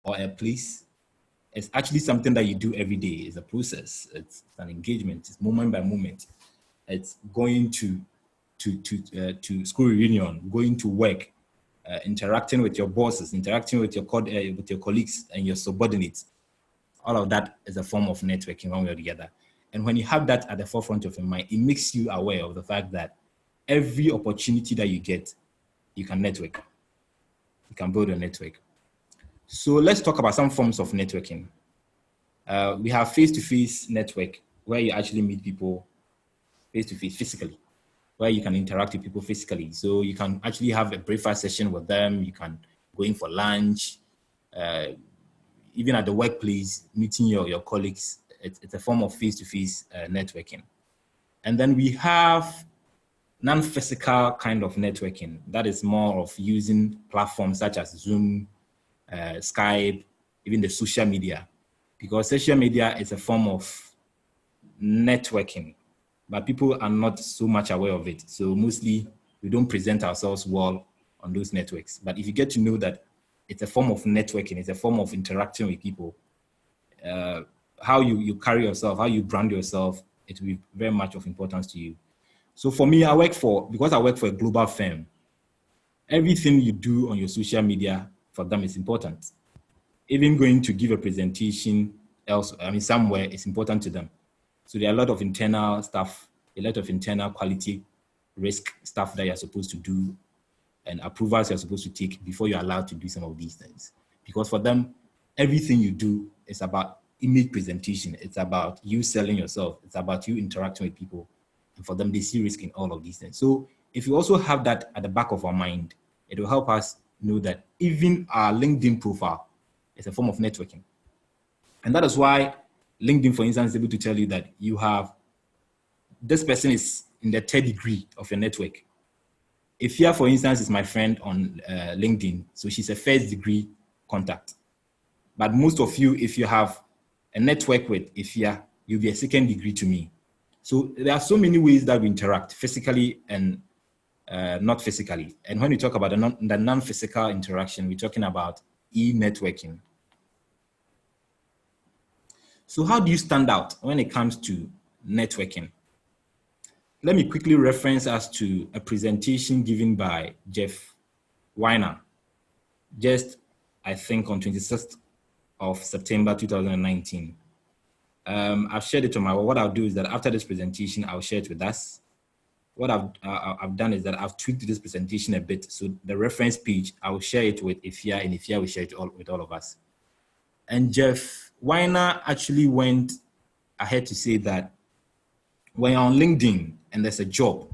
or a place. It's actually something that you do every day. It's a process. It's an engagement. It's moment by moment. It's going to school reunion, going to work, interacting with your bosses, interacting with your colleagues and your subordinates. All of that is a form of networking one way or the other. And when you have that at the forefront of your mind, it makes you aware of the fact that every opportunity that you get, you can network. You can build a network. So let's talk about some forms of networking. We have face-to-face network, where you actually meet people face-to-face, physically, where you can interact with people physically. So you can actually have a breakfast session with them. You can go in for lunch, even at the workplace, meeting your colleagues. It's a form of face-to-face networking. And then we have non-physical kind of networking. That is more of using platforms such as Zoom, Skype, even the social media, because social media is a form of networking, but people are not so much aware of it. So mostly we don't present ourselves well on those networks. But if you get to know that it's a form of networking, it's a form of interacting with people, how you carry yourself, how you brand yourself, it will be very much of importance to you. So for me, because I work for a global firm, everything you do on your social media for them is important. Even going to give a presentation somewhere is important to them. So there are a lot of internal stuff, a lot of internal quality risk stuff that you're supposed to do and approvals you're supposed to take before you're allowed to do some of these things. Because for them, everything you do is about image presentation. It's about you selling yourself. It's about you interacting with people. And for them, they see risk in all of these things. So if you also have that at the back of our mind, it will help us know that even our LinkedIn profile is a form of networking. And that is why LinkedIn, for instance, is able to tell you that this person is in the third degree of your network. Ifya, for instance, is my friend on LinkedIn. So she's a first degree contact. But most of you, if you have a network with Ifya, you'll be a second degree to me. So there are so many ways that we interact physically and not physically. And when we talk about the non-physical interaction, we're talking about e-networking. So how do you stand out when it comes to networking? Let me quickly reference us to a presentation given by Jeff Weiner, just I think on 26th of September 2019. I've shared it on my, what I'll do is that after this presentation, I'll share it with us. What I've done is that I've tweaked this presentation a bit. So the reference page, I will share it with Ifya, and Ifya will share it with all of us. And Jeff Weiner actually went ahead to say that when you're on LinkedIn and there's a job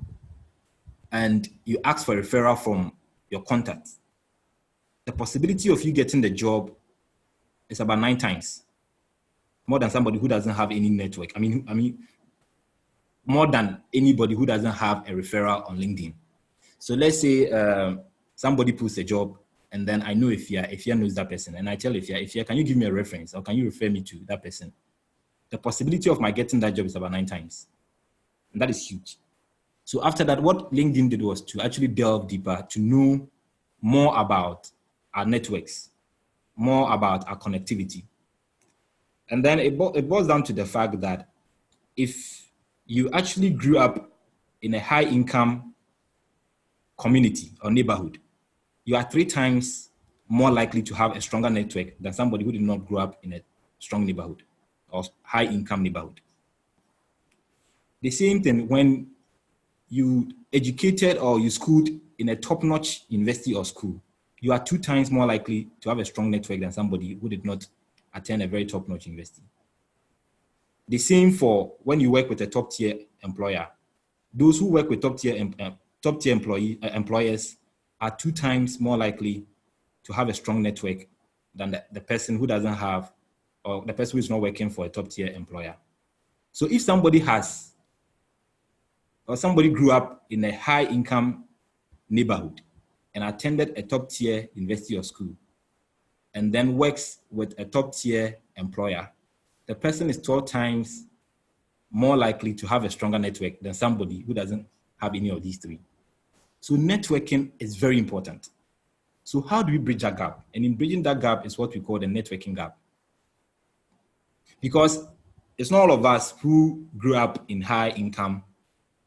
and you ask for a referral from your contacts, the possibility of you getting the job is about 9 times more than somebody who doesn't have any network. I mean, more than anybody who doesn't have a referral on LinkedIn. So let's say somebody posts a job, and then I know Ifya knows that person, and I tell Ifya, can you give me a reference, or can you refer me to that person? The possibility of my getting that job is about 9 times. And that is huge. So after that, what LinkedIn did was to actually delve deeper to know more about our networks, more about our connectivity. And then it boils down to the fact that if you actually grew up in a high income community or neighborhood, you are 3 times more likely to have a stronger network than somebody who did not grow up in a strong neighborhood or high income neighborhood. The same thing when you educated or you schooled in a top-notch university or school, you are 2 times more likely to have a strong network than somebody who did not attend a very top-notch university. The same for when you work with a top-tier employer. Those who work with top-tier employers are 2 times more likely to have a strong network than the person who doesn't have, or the person who is not working for a top-tier employer. So if somebody grew up in a high-income neighborhood and attended a top-tier university or school, and then works with a top-tier employer, the person is 12 times more likely to have a stronger network than somebody who doesn't have any of these 3. So networking is very important. So how do we bridge that gap? And in bridging that gap is what we call the networking gap. Because it's not all of us who grew up in high income,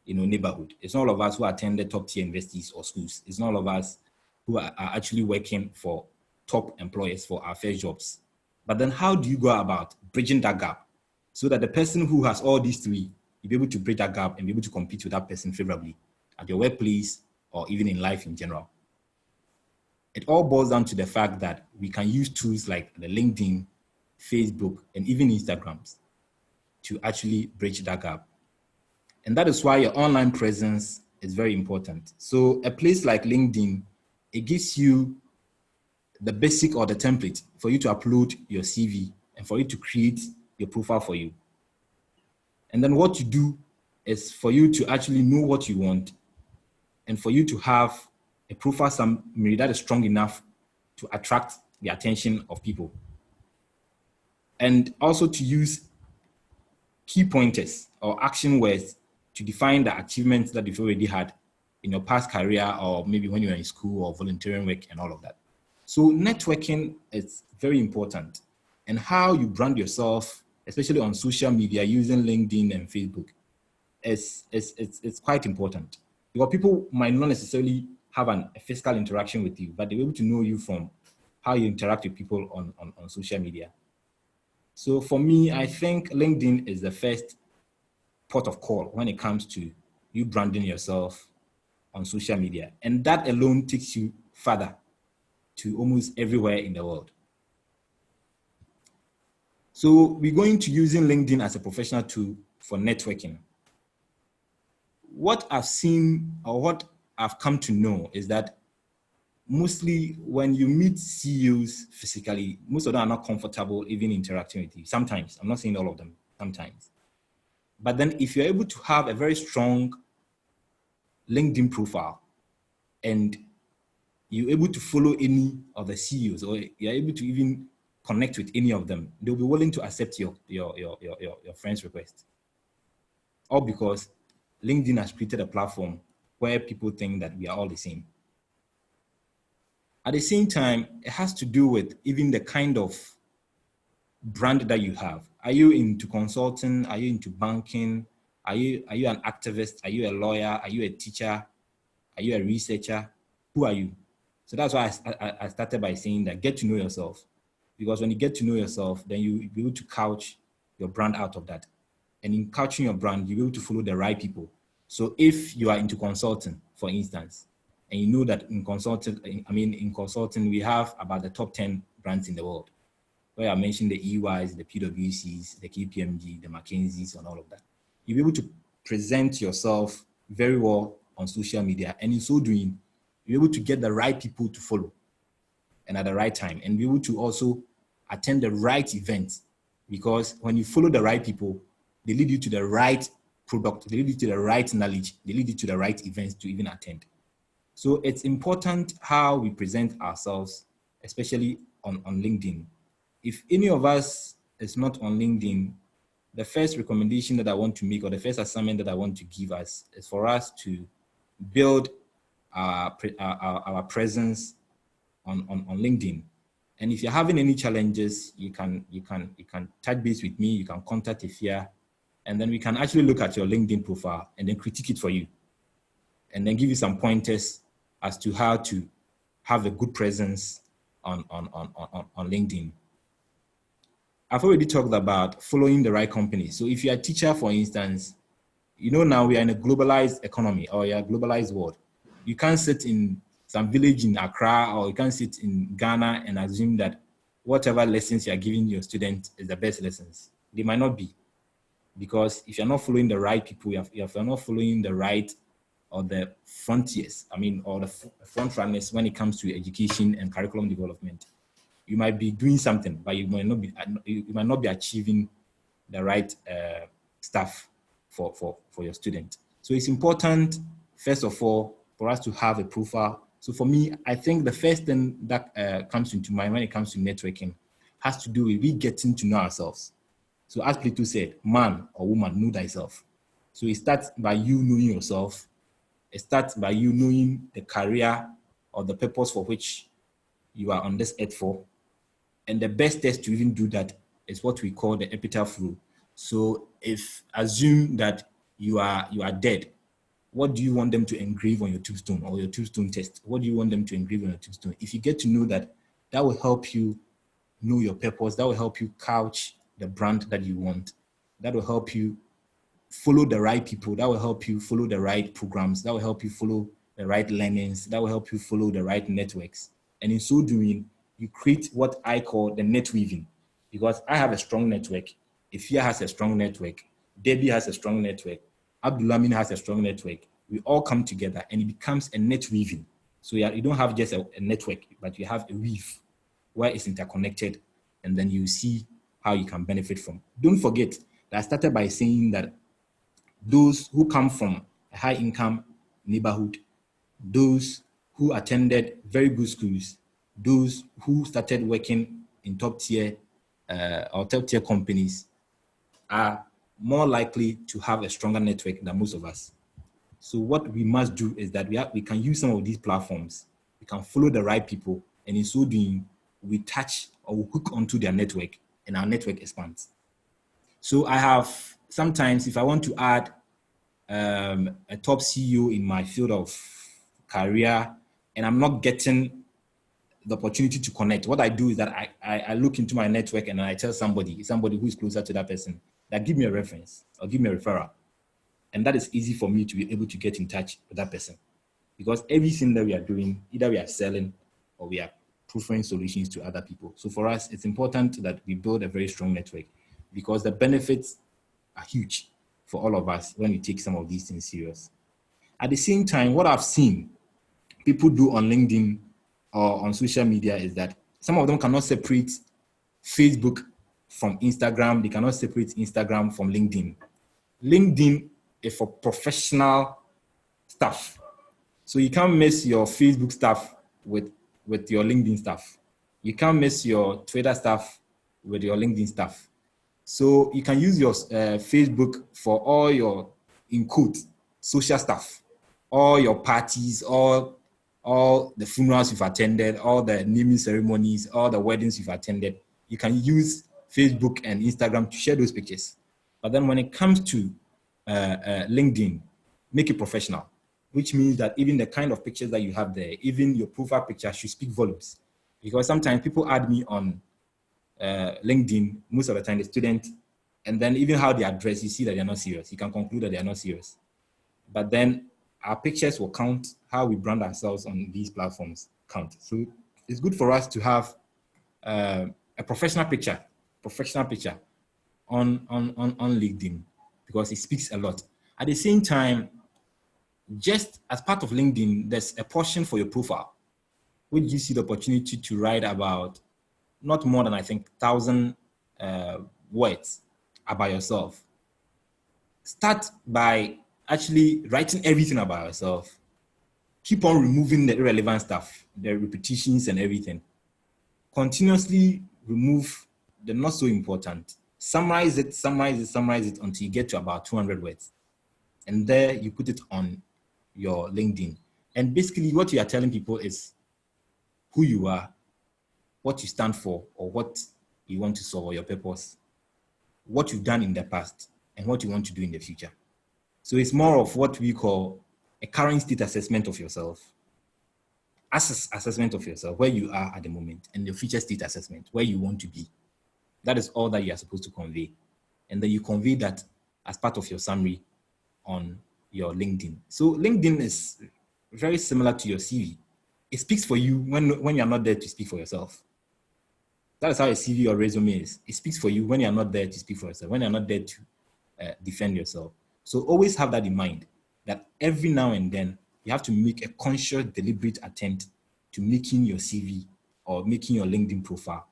neighborhood. It's not all of us who attended top tier universities or schools. It's not all of us who are actually working for top employers for our first jobs. But then how do you go about bridging that gap so that the person who has all these three, you'll be able to bridge that gap and be able to compete with that person favorably at your workplace or even in life in general? It all boils down to the fact that we can use tools like the LinkedIn, Facebook, and even Instagrams to actually bridge that gap. And that is why your online presence is very important. So a place like LinkedIn, it gives you the basic or the template for you to upload your CV and for you to create your profile for you. And then what you do is for you to actually know what you want and for you to have a profile summary that is strong enough to attract the attention of people. And also to use key pointers or action words to define the achievements that you've already had in your past career or maybe when you were in school or volunteering work and all of that. So networking is very important, and how you brand yourself, especially on social media using LinkedIn and Facebook, it's quite important. Because people might not necessarily have a physical interaction with you, but they're able to know you from how you interact with people on social media. So for me, I think LinkedIn is the first port of call when it comes to you branding yourself on social media. And that alone takes you further to almost everywhere in the world. So we're going to using LinkedIn as a professional tool for networking. What I've seen or what I've come to know is that mostly when you meet CEOs physically, most of them are not comfortable even interacting with you. Sometimes, I'm not saying all of them, sometimes. But then if you're able to have a very strong LinkedIn profile and you're able to follow any of the CEOs or you're able to even connect with any of them, they'll be willing to accept your friend's request. All because LinkedIn has created a platform where people think that we are all the same. At the same time, it has to do with even the kind of brand that you have. Are you into consulting? Are you into banking? Are you an activist? Are you a lawyer? Are you a teacher? Are you a researcher? Who are you? So that's why I started by saying that get to know yourself. Because when you get to know yourself, then you'll be able to couch your brand out of that. And in couching your brand, you'll be able to follow the right people. So if you are into consulting, for instance, and you know that in consulting, we have about the top 10 brands in the world, where I mentioned the EYs, the PwCs, the KPMG, the McKinseys, and all of that. You'll be able to present yourself very well on social media. And in so doing, you're able to get the right people to follow and at the right time, and be able to also attend the right events. Because when you follow the right people, they lead you to the right product, they lead you to the right knowledge, they lead you to the right events to even attend. So it's important how we present ourselves, especially on LinkedIn. If any of us is not on LinkedIn, the first recommendation that I want to make, or the first assignment that I want to give us, is for us to build our presence on LinkedIn. And if you're having any challenges, you can touch base with me. You can contact Ifia, and then we can actually look at your LinkedIn profile and then critique it for you, and then give you some pointers as to how to have a good presence on LinkedIn. I've already talked about following the right company. So if you're a teacher, for instance, now we are in a globalized economy, or a globalized world. You can't sit in some village in Accra, or you can't sit in Ghana and assume that whatever lessons you're giving your students is the best lessons. They might not be. Because if you're not following the right people, if you're not following the right or the frontiers, or the front runners when it comes to education and curriculum development, you might be doing something, but you might not be achieving the right stuff for your student. So it's important, first of all, for us to have a profile. So for me, I think the first thing that comes into mind when it comes to networking has to do with we getting to know ourselves. So as Plato said, man or woman, know thyself. So it starts by you knowing yourself. It starts by you knowing the career or the purpose for which you are on this earth for. And the best test to even do that is what we call the epitaph rule. So if assume that you are dead, what do you want them to engrave on your tombstone or your tombstone test? What do you want them to engrave on your tombstone? If you get to know that, that will help you know your purpose. That will help you couch the brand that you want. That will help you follow the right people. That will help you follow the right programs. That will help you follow the right learnings. That will help you follow the right networks. And in so doing, you create what I call the net weaving. Because I have a strong network. Ifia has a strong network. Debbie has a strong network. Abdulamin has a strong network. We all come together and it becomes a net weaving. So you don't have just a network, but you have a weave where it's interconnected, and then you see how you can benefit from. Don't forget that I started by saying that those who come from a high income neighborhood, those who attended very good schools, those who started working in top tier or top tier companies are more likely to have a stronger network than most of us. So what we must do is that we can use some of these platforms. We can follow the right people, and in so doing, we touch or we hook onto their network, and our network expands. So I have sometimes, if I want to add a top CEO in my field of career, and I'm not getting the opportunity to connect, what I do is that I look into my network and I tell somebody who is closer to that person that give me a reference or give me a referral. And that is easy for me to be able to get in touch with that person. Because everything that we are doing, either we are selling or we are providing solutions to other people. So for us, it's important that we build a very strong network because the benefits are huge for all of us when we take some of these things serious. At the same time, what I've seen people do on LinkedIn or on social media is that some of them cannot separate Facebook from Instagram. They cannot separate Instagram from LinkedIn. LinkedIn is for professional stuff. So you can't mix your Facebook stuff with your LinkedIn stuff. You can't mix your Twitter stuff with your LinkedIn stuff. So you can use your Facebook for all your, in quotes, social stuff, all your parties, all the funerals you've attended, all the naming ceremonies, all the weddings you've attended. You can use Facebook and Instagram to share those pictures. But then when it comes to LinkedIn, make it professional, which means that even the kind of pictures that you have there, even your profile picture should speak volumes. Because sometimes people add me on LinkedIn, most of the time the student, and then even how they address, you see that they're not serious. You can conclude that they are not serious. But then our pictures will count, how we brand ourselves on these platforms count. So it's good for us to have a professional picture on LinkedIn because it speaks a lot. At the same time, just as part of LinkedIn, there's a portion for your profile, which gives you the opportunity to write about not more than, I think, 1,000 words about yourself. Start by actually writing everything about yourself. Keep on removing the irrelevant stuff, the repetitions and everything. Continuously remove the not so important. Summarize it until you get to about 200 words. And there you put it on your LinkedIn. And basically what you are telling people is who you are, what you stand for, or what you want to solve, or your purpose, what you've done in the past, and what you want to do in the future. So it's more of what we call a current state assessment of yourself, assessment of yourself, where you are at the moment, and the future state assessment, where you want to be. That is all that you are supposed to convey. And then you convey that as part of your summary on your LinkedIn. So LinkedIn is very similar to your CV. It speaks for you when you're not there to speak for yourself. That is how a CV or resume is. It speaks for you when you're not there to speak for yourself, when you're not there to defend yourself. So always have that in mind, that every now and then you have to make a conscious, deliberate attempt to making your CV or making your LinkedIn profile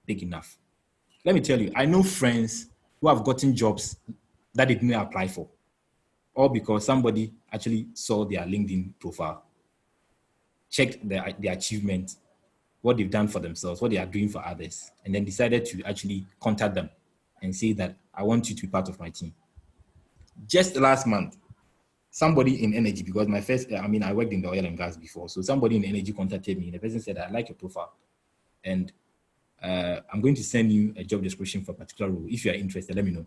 big enough. Let me tell you, I know friends who have gotten jobs that they didn't apply for, all because somebody actually saw their LinkedIn profile, checked the achievement, what they've done for themselves, what they are doing for others, and then decided to actually contact them and say that I want you to be part of my team. Just last month, somebody in energy, because I worked in the oil and gas before, so somebody in energy contacted me and the person said, I like your profile. and I'm going to send you a job description for a particular role. If you are interested, let me know.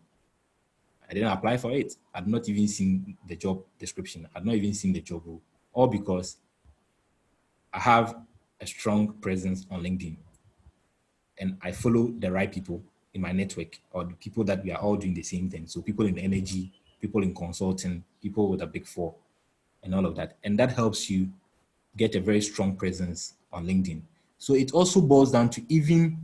I didn't apply for it. I'd not even seen the job description. I'd not even seen the job role, all because I have a strong presence on LinkedIn and I follow the right people in my network, or the people that we are all doing the same thing. So people in energy, people in consulting, people with a big four, and all of that. And that helps you get a very strong presence on LinkedIn. So it also boils down to even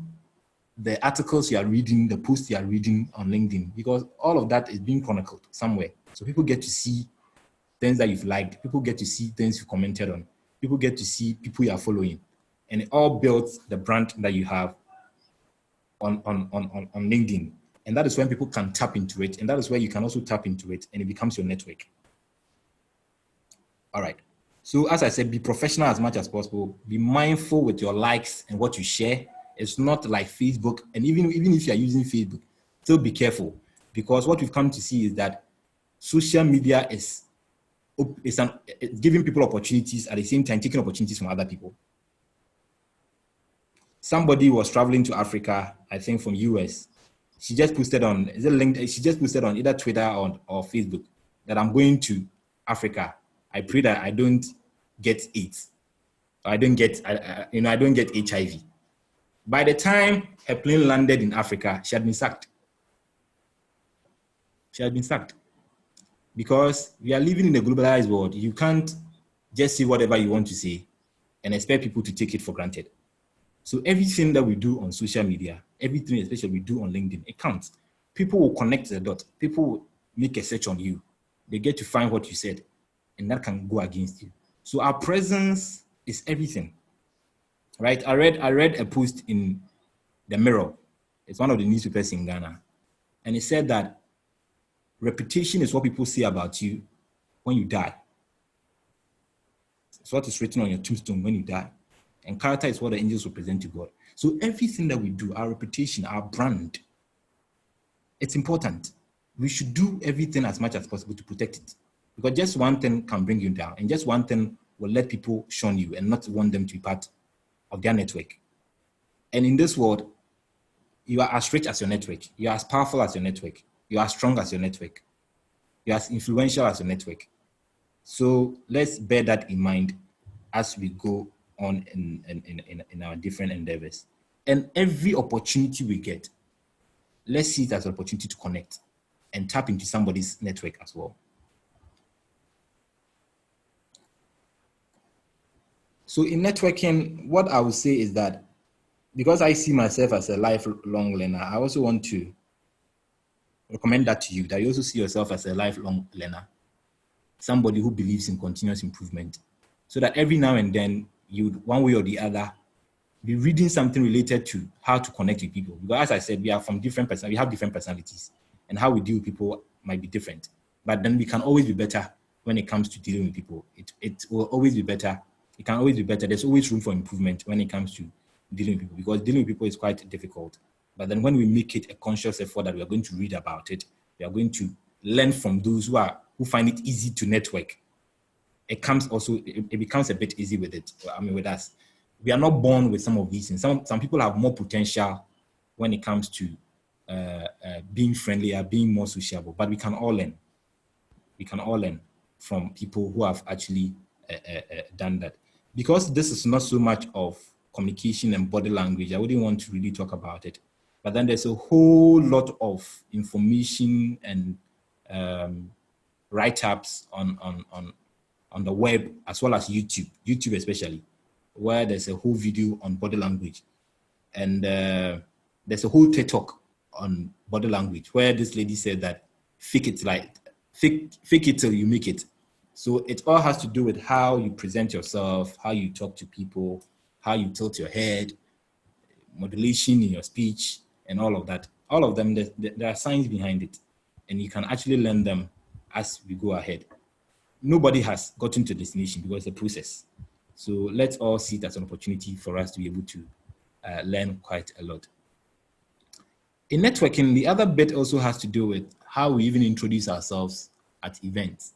the articles you are reading, the posts you are reading on LinkedIn, because all of that is being chronicled somewhere. So people get to see things that you've liked, people get to see things you commented on, people get to see people you are following, and it all builds the brand that you have on LinkedIn. And that is when people can tap into it, and that is where you can also tap into it, and it becomes your network. All right. So as I said, be professional as much as possible. Be mindful with your likes and what you share. It's not like Facebook. And even if you're using Facebook, still be careful, because what we've come to see is that social media is giving people opportunities, at the same time taking opportunities from other people. Somebody was traveling to Africa, I think from US. She just posted on, is it LinkedIn? She just posted on either Twitter or Facebook that I'm going to Africa. I pray that I don't get AIDS. I don't get, I don't get HIV. By the time her plane landed in Africa, she had been sacked. She had been sacked. Because we are living in a globalized world. You can't just say whatever you want to say and expect people to take it for granted. So everything that we do on social media, everything especially we do on LinkedIn, it counts. People will connect the dots. People will make a search on you. They get to find what you said, and that can go against you. So our presence is everything, right? I read a post in the Mirror. It's one of the newspapers in Ghana, and it said that reputation is what people say about you when you die. It's what is written on your tombstone when you die. And character is what the angels represent to God. So everything that we do, our reputation, our brand, it's important. We should do everything as much as possible to protect it. Because just one thing can bring you down, and just one thing will let people shun you and not want them to be part of their network. And in this world, you are as rich as your network. You are as powerful as your network. You are as strong as your network. You are as influential as your network. So let's bear that in mind as we go on in our different endeavors. And every opportunity we get, let's see it as an opportunity to connect and tap into somebody's network as well. So in networking, what I would say is that because I see myself as a lifelong learner, I also want to recommend that to you, that you also see yourself as a lifelong learner, somebody who believes in continuous improvement, so that every now and then you, one way or the other, be reading something related to how to connect with people. Because as I said, we are from different we have different personalities, and how we deal with people might be different. But then we can always be better when it comes to dealing with people. It will always be better. It can always be better. There's always room for improvement when it comes to dealing with people, because dealing with people is quite difficult. But then when we make it a conscious effort that we are going to read about it, we are going to learn from those who find it easy to network. It becomes a bit easy with it. I mean, with us, we are not born with some of these things. Some people have more potential when it comes to being friendlier, being more sociable, but we can all learn. We can all learn from people who have actually done that. Because this is not so much of communication and body language, I wouldn't want to really talk about it. But then there's a whole lot of information and write-ups on the web, as well as YouTube especially, where there's a whole video on body language. And there's a whole TED talk on body language, where this lady said that fake it till you make it. So it all has to do with how you present yourself, how you talk to people, how you tilt your head, modulation in your speech, and all of that. All of them, there are science behind it, and you can actually learn them as we go ahead. Nobody has gotten to destination because it's a process. So let's all see it as an opportunity for us to be able to learn quite a lot. In networking, the other bit also has to do with how we even introduce ourselves at events.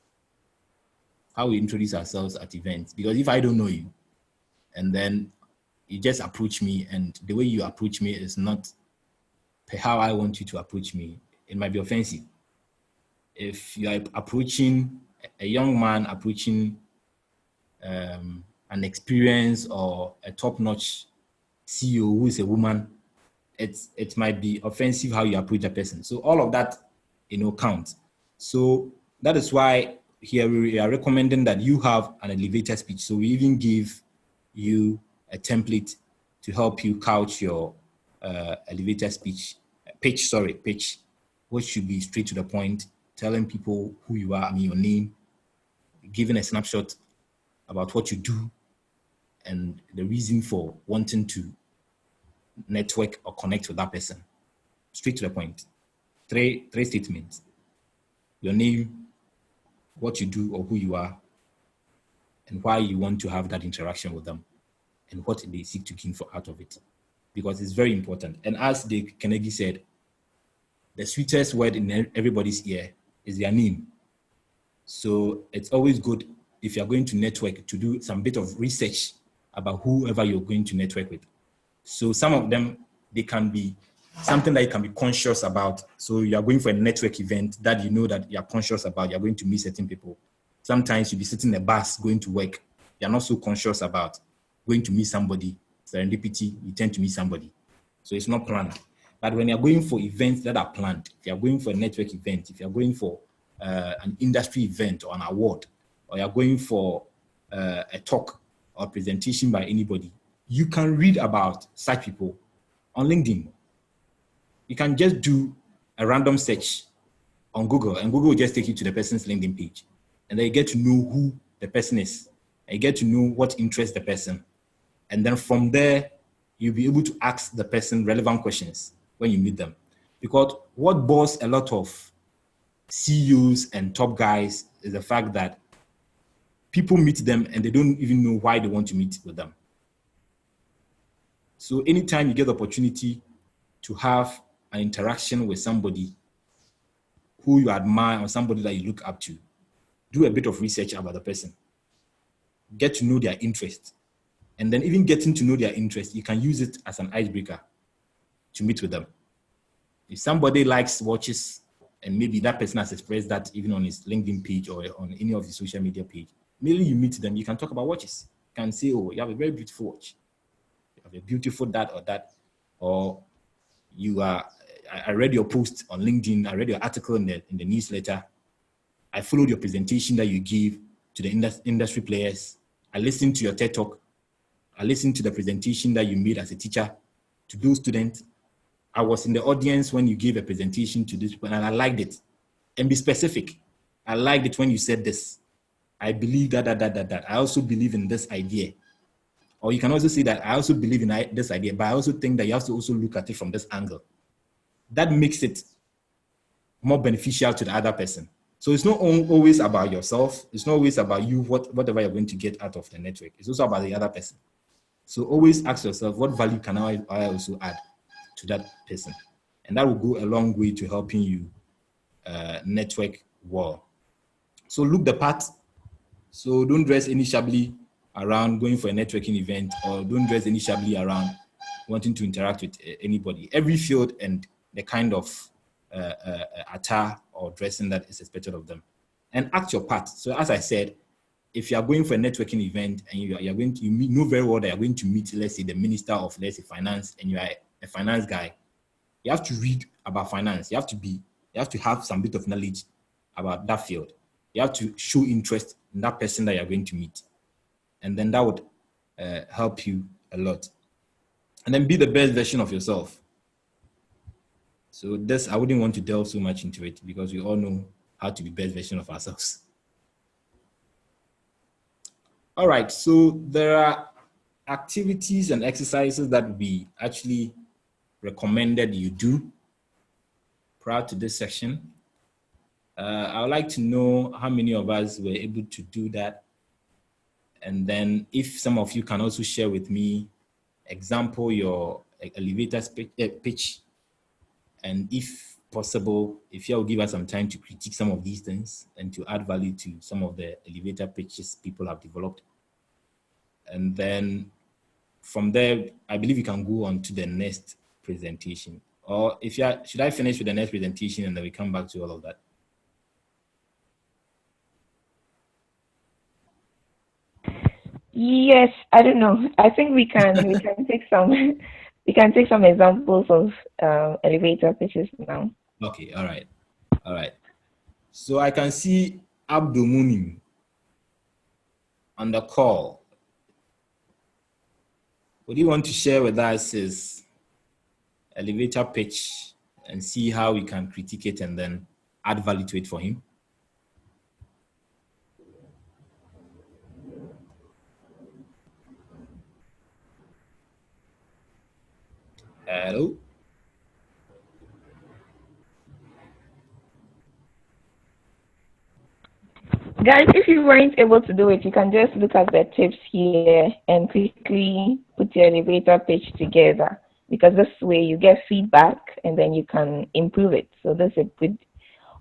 How we introduce ourselves at events. Because if I don't know you, and then you just approach me, and the way you approach me is not per how I want you to approach me. It might be offensive. If you are approaching a young man, approaching an experienced or a top-notch CEO who is a woman, it might be offensive how you approach a person. So all of that, counts. So that is why here we are recommending that you have an elevator speech. So we even give you a template to help you couch your elevator speech, pitch, which should be straight to the point, telling people who you are, your name, giving a snapshot about what you do and the reason for wanting to network or connect with that person. Straight to the point. Three statements: your name, what you do or who you are, and why you want to have that interaction with them, and what they seek to gain out of it. Because it's very important. And as Dave Carnegie said, the sweetest word in everybody's ear is their name. So it's always good, if you're going to network, to do some bit of research about whoever you're going to network with. So some of them, they can be something that you can be conscious about. So you are going for a network event that you know that you're conscious about. You're going to meet certain people. Sometimes you'll be sitting in a bus going to work. You're not so conscious about going to meet somebody. Serendipity, you tend to meet somebody. So it's not planned. But when you're going for events that are planned, if you're going for a network event, if you're going for an industry event or an award, or you're going for a talk or presentation by anybody, you can read about such people on LinkedIn. You can just do a random search on Google, and Google will just take you to the person's LinkedIn page. And then you get to know who the person is. And you get to know what interests the person. And then from there, you'll be able to ask the person relevant questions when you meet them. Because what bores a lot of CEOs and top guys is the fact that people meet them and they don't even know why they want to meet with them. So anytime you get the opportunity to have an interaction with somebody who you admire or somebody that you look up to, do a bit of research about the person. Get to know their interest. And then even getting to know their interest, you can use it as an icebreaker to meet with them. If somebody likes watches, and maybe that person has expressed that even on his LinkedIn page or on any of his social media page, maybe you meet them, you can talk about watches. You can say, oh, you have a very beautiful watch. You have a beautiful that or that. Or I read your post on LinkedIn, I read your article in the newsletter. I followed your presentation that you gave to the industry players. I listened to your TED Talk. I listened to the presentation that you made as a teacher to those students. I was in the audience when you gave a presentation to this people, and I liked it. And be specific. I liked it when you said this. I believe that. I also believe in this idea. Or you can also say that I also believe in this idea, but I also think that you have to also look at it from this angle. That makes it more beneficial to the other person. So it's not always about yourself. It's not always about you, whatever you're going to get out of the network. It's also about the other person. So always ask yourself, what value can I also add to that person? And that will go a long way to helping you network well. So look the part. So don't dress any shabbily around going for a networking event, or don't dress any shabbily around wanting to interact with anybody. Every field and the kind of attire or dressing that is expected of them. And act your part. So as I said, if you are going for a networking event and you know very well that you're going to meet, let's say, the minister of, let's say, finance, and you are a finance guy, you have to read about finance. You have to have some bit of knowledge about that field. You have to show interest in that person that you're going to meet. And then that would help you a lot. And then be the best version of yourself. So this, I wouldn't want to delve so much into it because we all know how to be best version of ourselves. All right, so there are activities and exercises that we actually recommended you do prior to this session. I would like to know how many of us were able to do that. And then if some of you can also share with me, example, your elevator pitch. And if possible, if you will give us some time to critique some of these things and to add value to some of the elevator pitches people have developed. And then from there, I believe you can go on to the next presentation. Or if you should I finish with the next presentation and then we come back to all of that? Yes, I don't know. I think we can take some we can take some examples of elevator pitches now. Okay, all right. So I can see Abdul Munim on the call. What do you want to share with us is elevator pitch and see how we can critique it and then add value to it for him? Hello? Guys, if you weren't able to do it, you can just look at the tips here and quickly put your elevator pitch together, because this way you get feedback and then you can improve it. So that's a good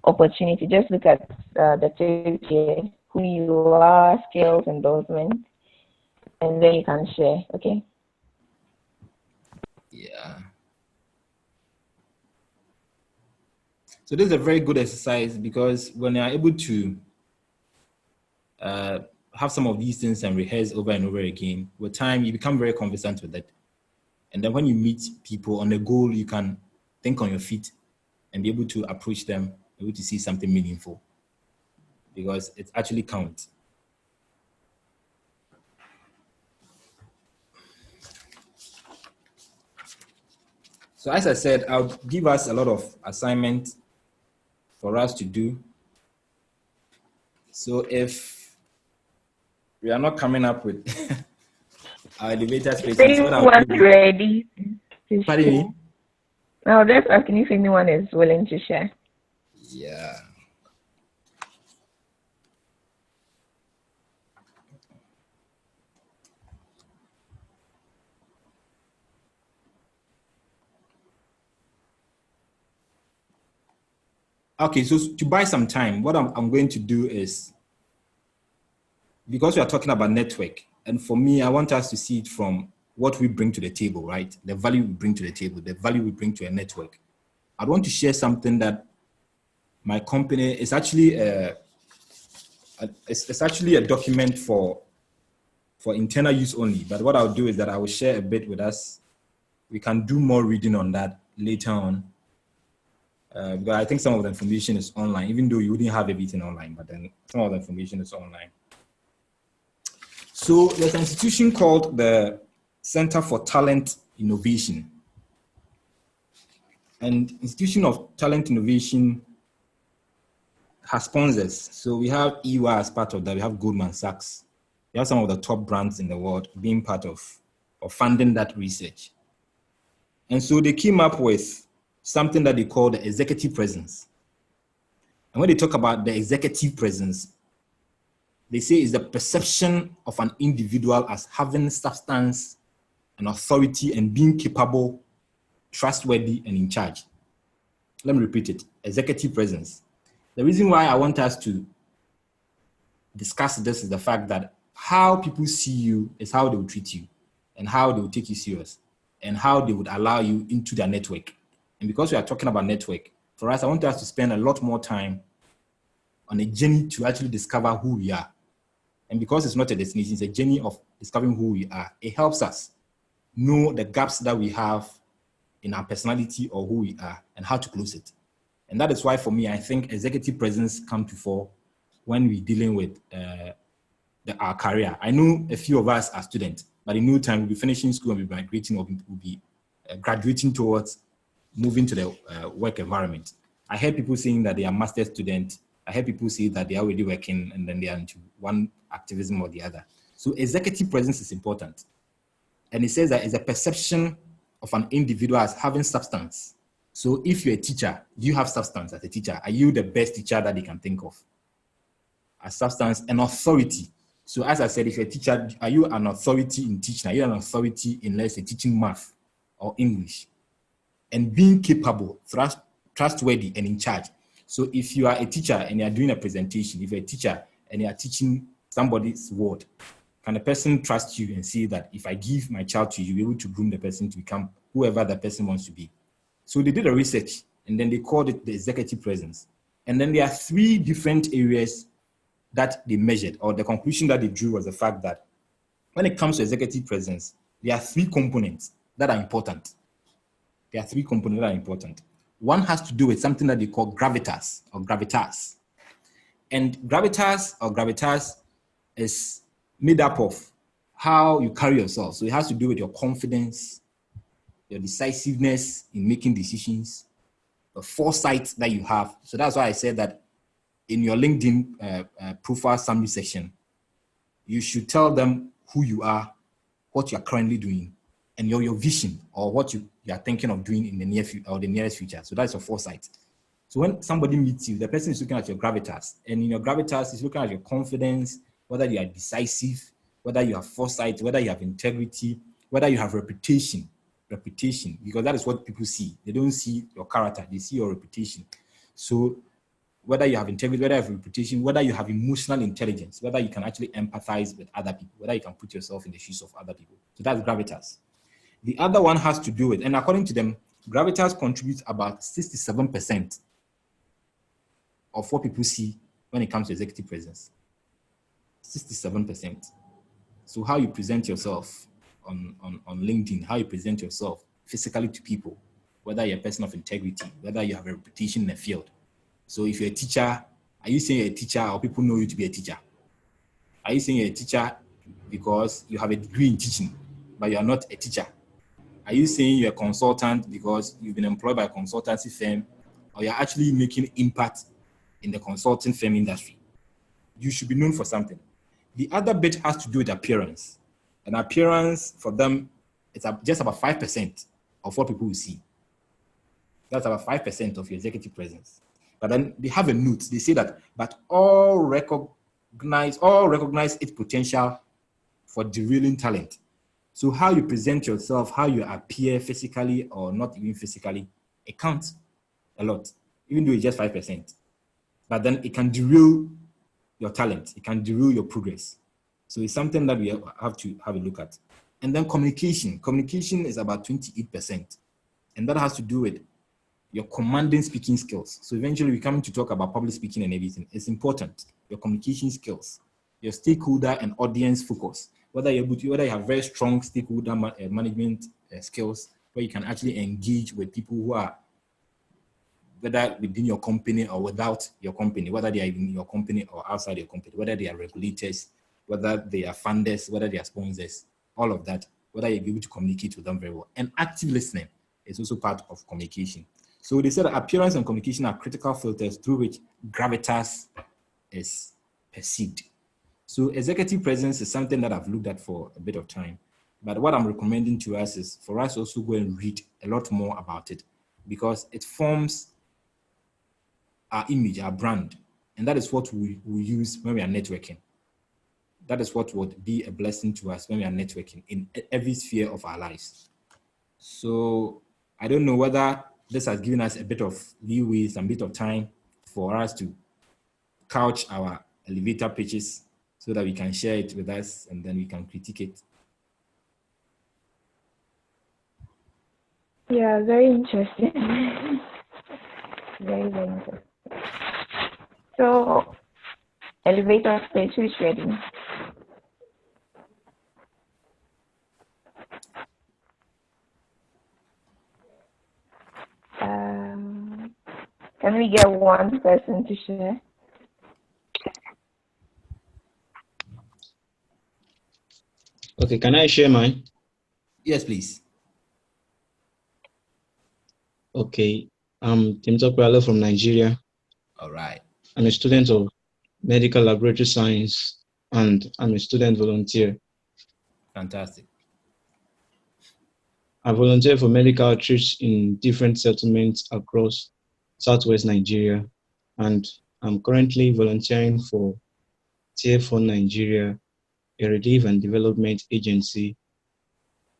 opportunity. Just look at the tips here, who you are, skills, endorsement, and then you can share, okay? Yeah. So this is a very good exercise, because when you're able to have some of these things and rehearse over and over again, with time, you become very conversant with it. And then when you meet people on a goal, you can think on your feet and be able to approach them, be able to see something meaningful, because it actually counts. So as I said, I'll give us a lot of assignments for us to do. So if we are not coming up with our elevator spaces, Anyone ready? Pardon me? No, just asking if anyone is willing to share. Yeah. Okay, so to buy some time, what I'm going to do is, because we are talking about network, and for me, I want us to see it from what we bring to the table, right? The value we bring to the table, the value we bring to a network. I want to share something that my company is actually it's actually a document for internal use only. But what I'll do is that I will share a bit with us. We can do more reading on that later on. Because I think some of the information is online, even though you wouldn't have everything online, but then some of the information is online. So there's an institution called the Center for Talent Innovation. And Institution of Talent Innovation has sponsors. So we have EY as part of that. We have Goldman Sachs. We have some of the top brands in the world being part of funding that research. And so they came up with something that they call the executive presence. And when they talk about the executive presence, they say it's the perception of an individual as having substance and authority and being capable, trustworthy, and in charge. Let me repeat it, executive presence. The reason why I want us to discuss this is the fact that how people see you is how they will treat you, and how they will take you serious, and how they would allow you into their network. And because we are talking about network, for us, I want us to spend a lot more time on a journey to actually discover who we are. And because it's not a destination, it's a journey of discovering who we are. It helps us know the gaps that we have in our personality or who we are and how to close it. And that is why, for me, I think executive presence come to fore when we're dealing with our career. I know a few of us are students, but in no time we'll be finishing school and we'll be migrating or we'll be graduating towards moving to the work environment. I heard people saying that they are master's students. I heard people say that they are already working and then they are into one activism or the other. So executive presence is important. And it says that it's a perception of an individual as having substance. So if you're a teacher, do you have substance as a teacher? Are you the best teacher that they can think of? A substance and authority. So as I said, if you're a teacher, are you an authority in teaching? Are you an authority in, let's say, teaching math or English? And being capable, trustworthy, and in charge. So if you are a teacher and you are doing a presentation, if you're a teacher and you are teaching somebody's word, Can a person trust you and see that if I give my child to you, you'll be able to groom the person to become whoever the person wants to be? So they did a research and then they called it the executive presence. And then there are 3 different areas that they measured, or the conclusion that they drew was the fact that when it comes to executive presence, there are 3 components that are important. There are 3 components that are important. One has to do with something that they call gravitas or gravitas. And gravitas is made up of how you carry yourself. So it has to do with your confidence, your decisiveness in making decisions, the foresight that you have. So that's why I said that in your LinkedIn profile summary section, you should tell them who you are, what you are currently doing, and your vision, or what you are thinking of doing in the near future or the nearest future. So that's your foresight. So when somebody meets you, the person is looking at your gravitas, and in your gravitas is looking at your confidence, whether you are decisive, whether you have foresight, whether you have integrity, whether you have reputation, because that is what people see. They don't see your character, they see your reputation. So whether you have integrity, whether you have reputation, whether you have emotional intelligence, whether you can actually empathize with other people, whether you can put yourself in the shoes of other people. So that's gravitas. The other one has to do with, and according to them, gravitas contributes about 67% of what people see when it comes to executive presence. 67%. So how you present yourself on LinkedIn, how you present yourself physically to people, whether you're a person of integrity, whether you have a reputation in the field. So if you're a teacher, are you saying you're a teacher or people know you to be a teacher? Are you saying you're a teacher because you have a degree in teaching, but you are not a teacher? Are you saying you're a consultant because you've been employed by a consultancy firm, or you're actually making impact in the consulting firm industry? You should be known for something. The other bit has to do with appearance. And appearance for them, it's just about 5% of what people will see. That's about 5% of your executive presence. But then they have a note. They say that, but all recognize its potential for derailing talent. So how you present yourself, how you appear physically or not even physically, it counts a lot, even though it's just 5%. But then it can derail your talent. It can derail your progress. So it's something that we have to have a look at. And then communication. Communication is about 28%. And that has to do with your commanding speaking skills. So eventually we come to talk about public speaking and everything. It's important. Your communication skills, your stakeholder and audience focus, whether you have very strong stakeholder management skills, where you can actually engage with people who are, whether within your company or without your company, whether they are in your company or outside your company, whether they are regulators, whether they are funders, whether they are sponsors, all of that, whether you're able to communicate with them very well. And active listening is also part of communication. So they said that appearance and communication are critical filters through which gravitas is perceived. So executive presence is something that I've looked at for a bit of time. But what I'm recommending to us is for us also go and read a lot more about it, because it forms our image, our brand. And that is what we use when we are networking. That is what would be a blessing to us when we are networking in every sphere of our lives. So I don't know whether this has given us a bit of leeway, some bit of time for us to couch our elevator pitches so that we can share it with us and then we can critique it. Yeah, very interesting. Very, very interesting. So, elevator pitch, who's ready? Can we get one person to share? Okay, can I share mine? Yes, please. Okay, I'm Tim Tokwalo from Nigeria. All right. I'm a student of medical laboratory science and I'm a student volunteer. Fantastic. I volunteer for medical outreach in different settlements across Southwest Nigeria, and I'm currently volunteering for Tier 4 Nigeria, a relief and development agency,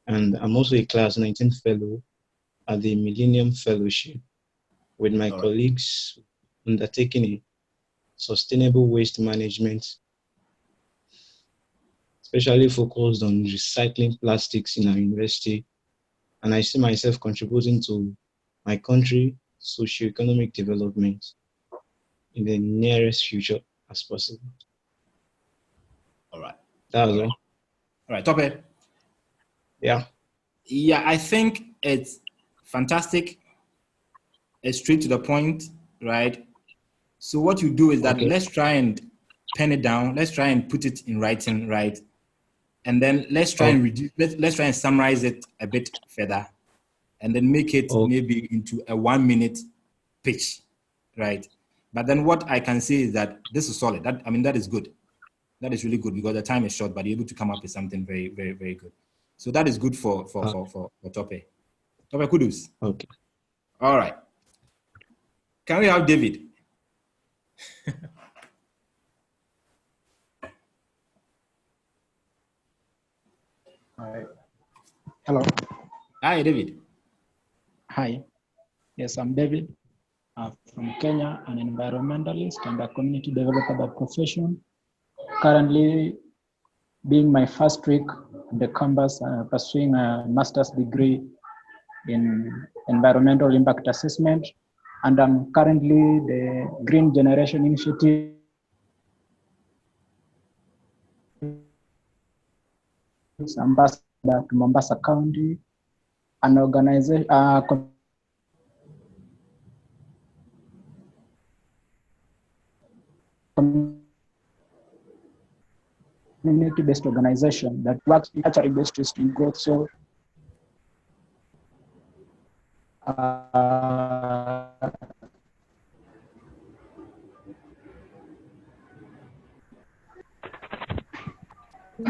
and I'm also a Class 19 fellow at the Millennium Fellowship with my colleagues undertaking a sustainable waste management especially focused on recycling plastics in our university. And I see myself contributing to my country socio-economic development in the nearest future as possible. All right. That was all. All right, Tope. Yeah. Yeah, I think it's fantastic. It's straight to the point, right? So what you do is that let's try and pen it down. Let's try and put it in writing, right? And then let's try and reduce. Let's try and summarize it a bit further, and then make it maybe into a 1 minute pitch, right? But then what I can say is that this is solid. That is good. That is really good because the time is short, but you're able to come up with something very, very, very good. So that is good for Tope. Tope, kudos. Okay. All right. Can we have David? Hi. Hello. Hi, David. Hi. Yes, I'm David from Kenya, an environmentalist and a community developer by profession. Currently being my first week at the campus, pursuing a master's degree in environmental impact assessment. And I'm currently the Green Generation Initiative ambassador to Mombasa County, an organization, community-based organization that works in natural-based in growth. So,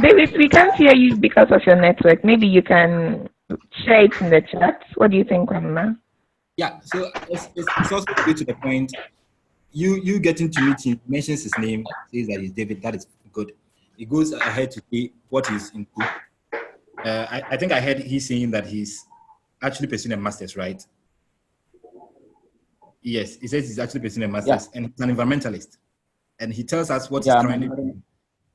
David, we can't hear you because of your network. Maybe you can share it in the chat. What do you think, Kwamina? Yeah, so it's also good to the point. You getting to meet him, mentions his name, says that he's David. That is good. He goes ahead to say what he's into. I think I heard he's saying that he's actually pursuing a master's, right? Yes, he says he's actually pursuing a master's, and he's an environmentalist. And he tells us what he's currently doing,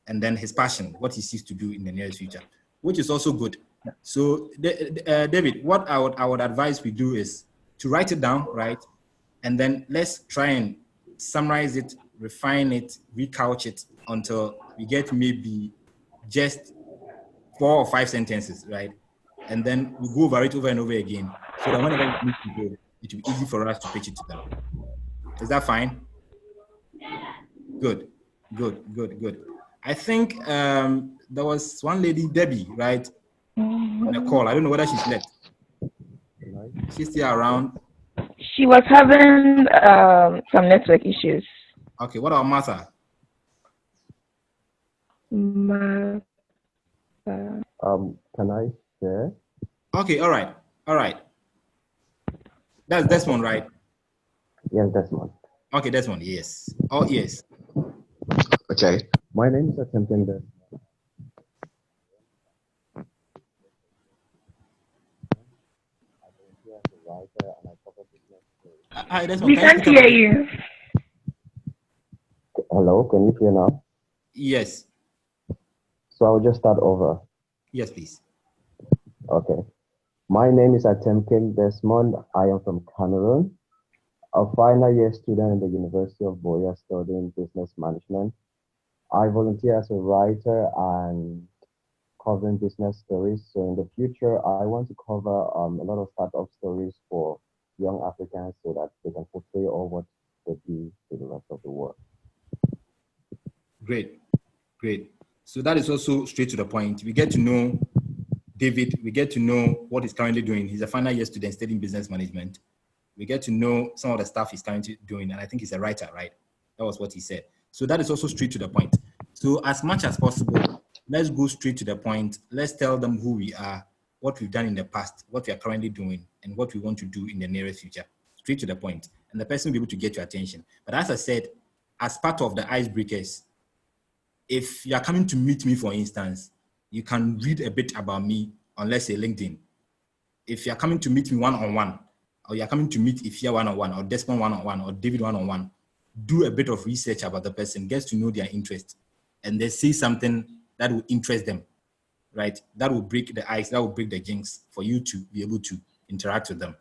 and then his passion, what he seeks to do in the nearest future, which is also good. Yeah. So, David, what I would advise we do is to write it down, right? And then let's try and summarize it, refine it, recouch it until we get maybe just 4 or 5 sentences, right? And then we go over it over and over again, so that whenever we need to go, it will be easy for us to pitch it to them. Is that fine? Good. I think there was one lady, Debbie, right, on the call. I don't know whether she's left. She's still around. She was having some network issues. Okay, what about Martha? Martha. Can I share? Okay, all right. That's Desmond, right? Yes, Desmond. Okay, Desmond, yes. Oh, yes. Okay. My name is Attempting Desmond. Hi, Desmond. We can't hear you. Hello, can you hear now? Yes. So I'll just start over. Yes, please. Okay. My name is Attempting Desmond. I am from Cameroon, a final year student in the University of Boya studying business management. I volunteer as a writer and covering business stories. So in the future, I want to cover a lot of startup stories for young Africans so that they can portray all what they do to the rest of the world. Great. So that is also straight to the point. We get to know David. We get to know what he's currently doing. He's a final year student studying business management. We get to know some of the stuff he's currently doing, and I think he's a writer, right? That was what he said. So that is also straight to the point. So as much as possible, let's go straight to the point. Let's tell them who we are, what we've done in the past, what we are currently doing, and what we want to do in the nearest future. Straight to the point. And the person will be able to get your attention. But as I said, as part of the icebreakers, if you are coming to meet me, for instance, you can read a bit about me on, let's say, LinkedIn. If you are coming to meet me one-on-one, or you are coming to meet Ifya one-on-one, or Desmond one-on-one, or David one-on-one, do a bit of research about the person, get to know their interest, and then say something that will interest them, right? That will break the ice, that will break the jinx for you to be able to interact with them.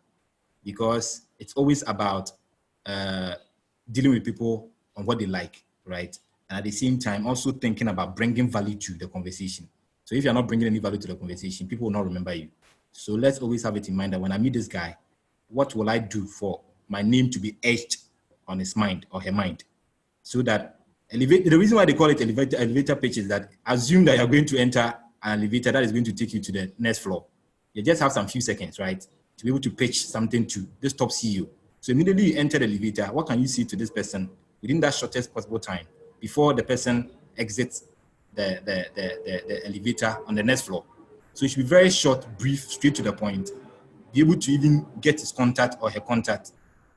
Because it's always about dealing with people on what they like, right? And at the same time, also thinking about bringing value to the conversation. So if you're not bringing any value to the conversation, people will not remember you. So let's always have it in mind that when I meet this guy, what will I do for my name to be etched on his mind or her mind? So that the reason why they call it elevator pitch is that assume that you're going to enter an elevator that is going to take you to the next floor. You just have some few seconds, right, to be able to pitch something to this top CEO. So immediately you enter the elevator, what can you say to this person within that shortest possible time before the person exits the elevator on the next floor? So it should be very short, brief, straight to the point. Be able to even get his contact or her contact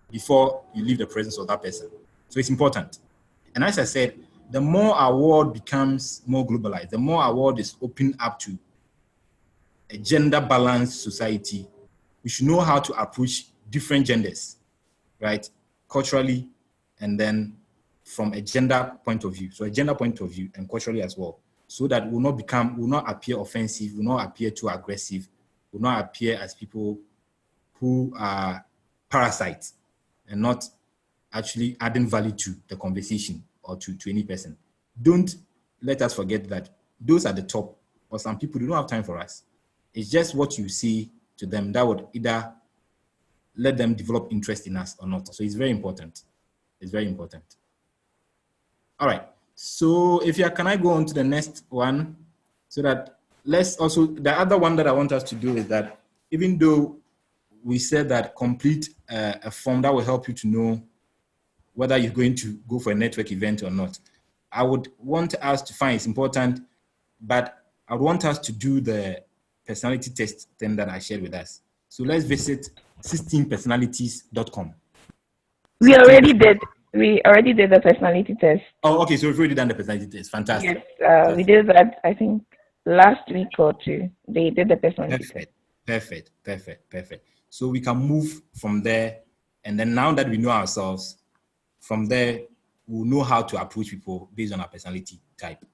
before you leave the presence of that person. So it's important. And as I said, the more our world becomes more globalized, the more our world is open up to a gender-balanced society, we should know how to approach different genders, right? Culturally, and then from a gender point of view. So a gender point of view and culturally as well. So that will not appear offensive, will not appear too aggressive, will not appear as people who are parasites and not actually adding value to the conversation or to any person. Don't let us forget that those at the top or some people do not have time for us. It's just what you say to them that would either let them develop interest in us or not. So it's very important. It's very important. All right. So can I go on to the next one? So that the other one that I want us to do is that even though we said that complete a form that will help you to know whether you're going to go for a network event or not, I would want us to find it's important, but I would want us to do the personality test thing that I shared with us. So let's visit 16personalities.com. We already did the personality test. Oh, okay. So we've already done the personality test. Fantastic. Yes, we did that, I think, last week or two. They did the personality test. Perfect. So we can move from there. And then now that we know ourselves, from there, we'll know how to approach people based on our personality type.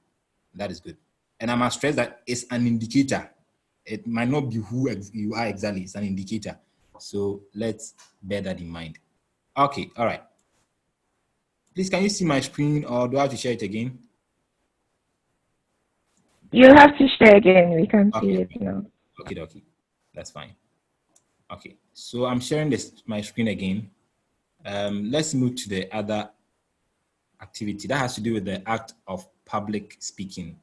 That is good. And I must stress that it's an indicator. It might not be who you are exactly. It's an indicator. So let's bear that in mind. Okay, all right. Please, can you see my screen or do I have to share it again? You'll have to share again. We can't see it now. Okay. That's fine. Okay, so I'm sharing my screen again. Let's move to the other activity that has to do with the act of public speaking.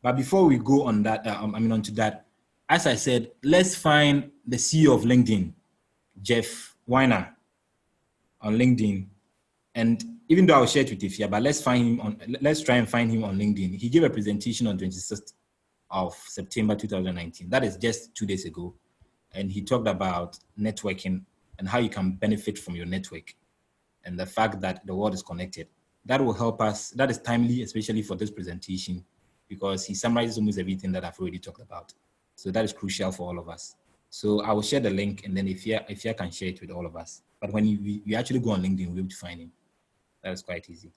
But before we go on that, onto that, as I said, let's find the CEO of LinkedIn, Jeff Weiner, on LinkedIn. And even though I'll share it with Ifya, but let's try and find him on LinkedIn. He gave a presentation on 26th of September 2019. That is just 2 days ago. And he talked about networking and how you can benefit from your network and the fact that the world is connected. That will help us. That is timely, especially for this presentation, because he summarizes almost everything that I've already talked about. So that is crucial for all of us. So I will share the link, and then if you can share it with all of us. But when you actually go on LinkedIn, we'll be able to find him. That is quite easy.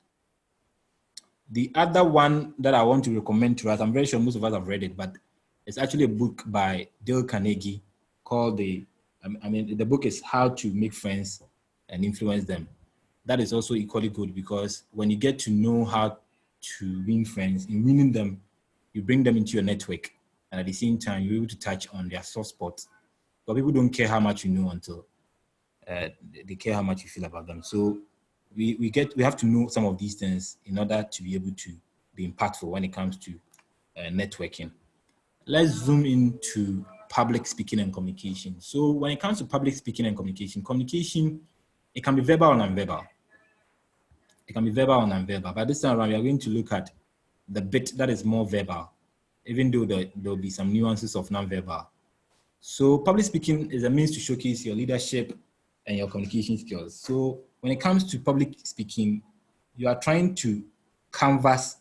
The other one that I want to recommend to us, I'm very sure most of us have read it, but it's actually a book by Dale Carnegie called the book is How to Make Friends and Influence Them. That is also equally good because when you get to know how to win friends, in winning them, you bring them into your network. And at the same time, you're able to touch on their soft spots. But people don't care how much you know until they care how much you feel about them. So we have to know some of these things in order to be able to be impactful when it comes to networking. Let's zoom into public speaking and communication. So when it comes to public speaking and communication, it can be verbal or non-verbal. But this time around, we are going to look at the bit that is more verbal, even though there'll be some nuances of non-verbal. So public speaking is a means to showcase your leadership and your communication skills. So when it comes to public speaking, you are trying to canvas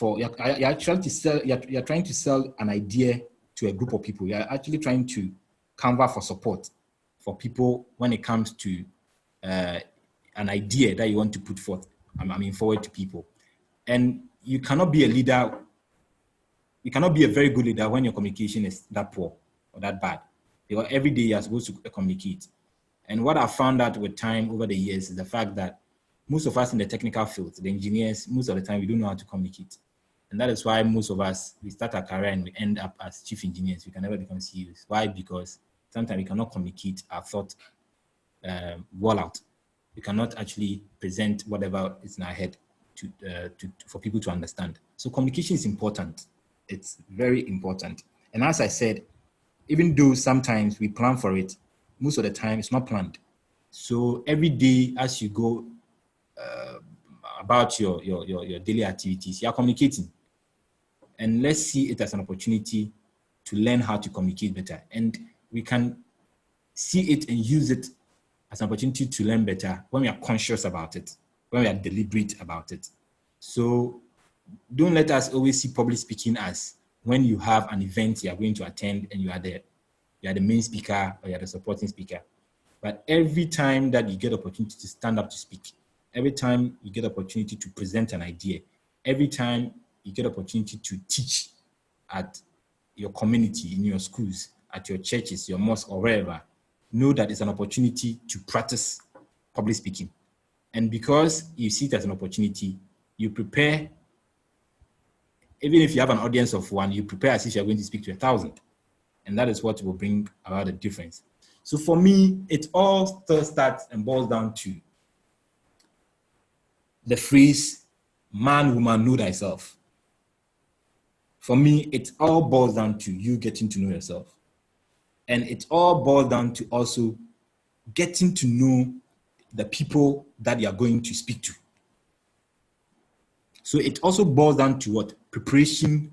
you're trying to sell an idea to a group of people. You're actually trying to canvas for support for people when it comes to an idea that you want to put forward to people. And you cannot be a leader you cannot be a very good leader when your communication is that poor or that bad. Because every day you're supposed to communicate. And what I found out with time over the years is the fact that most of us in the technical field, the engineers, most of the time we don't know how to communicate. And that is why most of us, we start our career and we end up as chief engineers. We can never become CEOs. Why? Because sometimes we cannot communicate our thought well out. We cannot actually present whatever is in our head for people to understand. So communication is important. It's very important. And as I said, even though sometimes we plan for it, most of the time it's not planned. So every day as you go about your daily activities, you are communicating. And let's see it as an opportunity to learn how to communicate better. And we can see it and use it as an opportunity to learn better when we are conscious about it, when we are deliberate about it. So don't let us always see public speaking as when you have an event you are going to attend and you are the main speaker or you are the supporting speaker. But every time that you get opportunity to stand up to speak, every time you get opportunity to present an idea, every time you get opportunity to teach at your community, in your schools, at your churches, your mosque, or wherever, know that it's an opportunity to practice public speaking. And because you see it as an opportunity, you prepare. Even if you have an audience of 1, you prepare as if you're going to speak to 1,000. And that is what will bring about the difference. So for me, it all still starts and boils down to the phrase, man, woman, know thyself. For me, it all boils down to you getting to know yourself. And it all boils down to also getting to know the people that you are going to speak to. So it also boils down to what? Preparation.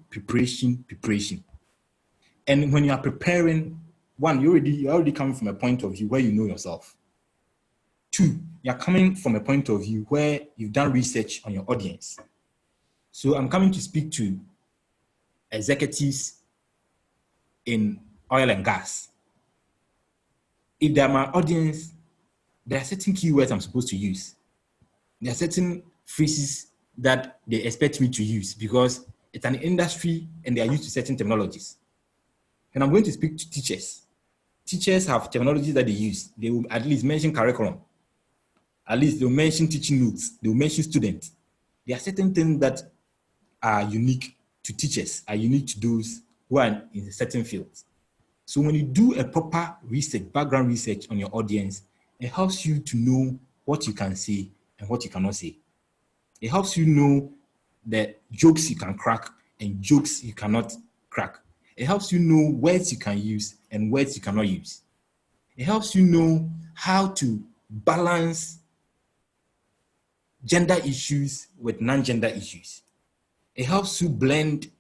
And when you are preparing, 1, you're already coming from a point of view where you know yourself. 2, you're coming from a point of view where you've done research on your audience. So I'm coming to speak to executives in oil and gas. If they're my audience, there are certain keywords I'm supposed to use. There are certain phrases that they expect me to use because it's an industry and they are used to certain technologies. And I'm going to speak to teachers. Teachers have technologies that they use. They will at least mention curriculum. At least they'll mention teaching notes. They'll mention students. There are certain things that are unique to teachers, are unique to those who are in certain fields. So when you do a proper research, background research on your audience, it helps you to know what you can say and what you cannot say. It helps you know the jokes you can crack and jokes you cannot crack. It helps you know words you can use and words you cannot use. It helps you know how to balance gender issues with non-gender issues. It helps you blend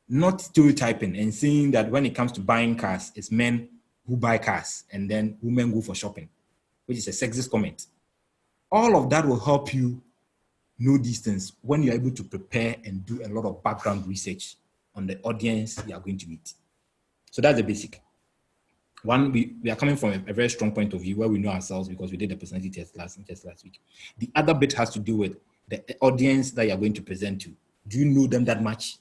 not stereotyping and saying that when it comes to buying cars, it's men who buy cars and then women go for shopping, which is a sexist comment. All of that will help you know these things when you're able to prepare and do a lot of background research on the audience you are going to meet. So that's the basic. 1, we are coming from a very strong point of view where we know ourselves because we did the personality test last week. The other bit has to do with the audience that you're going to present to. Do you know them that much?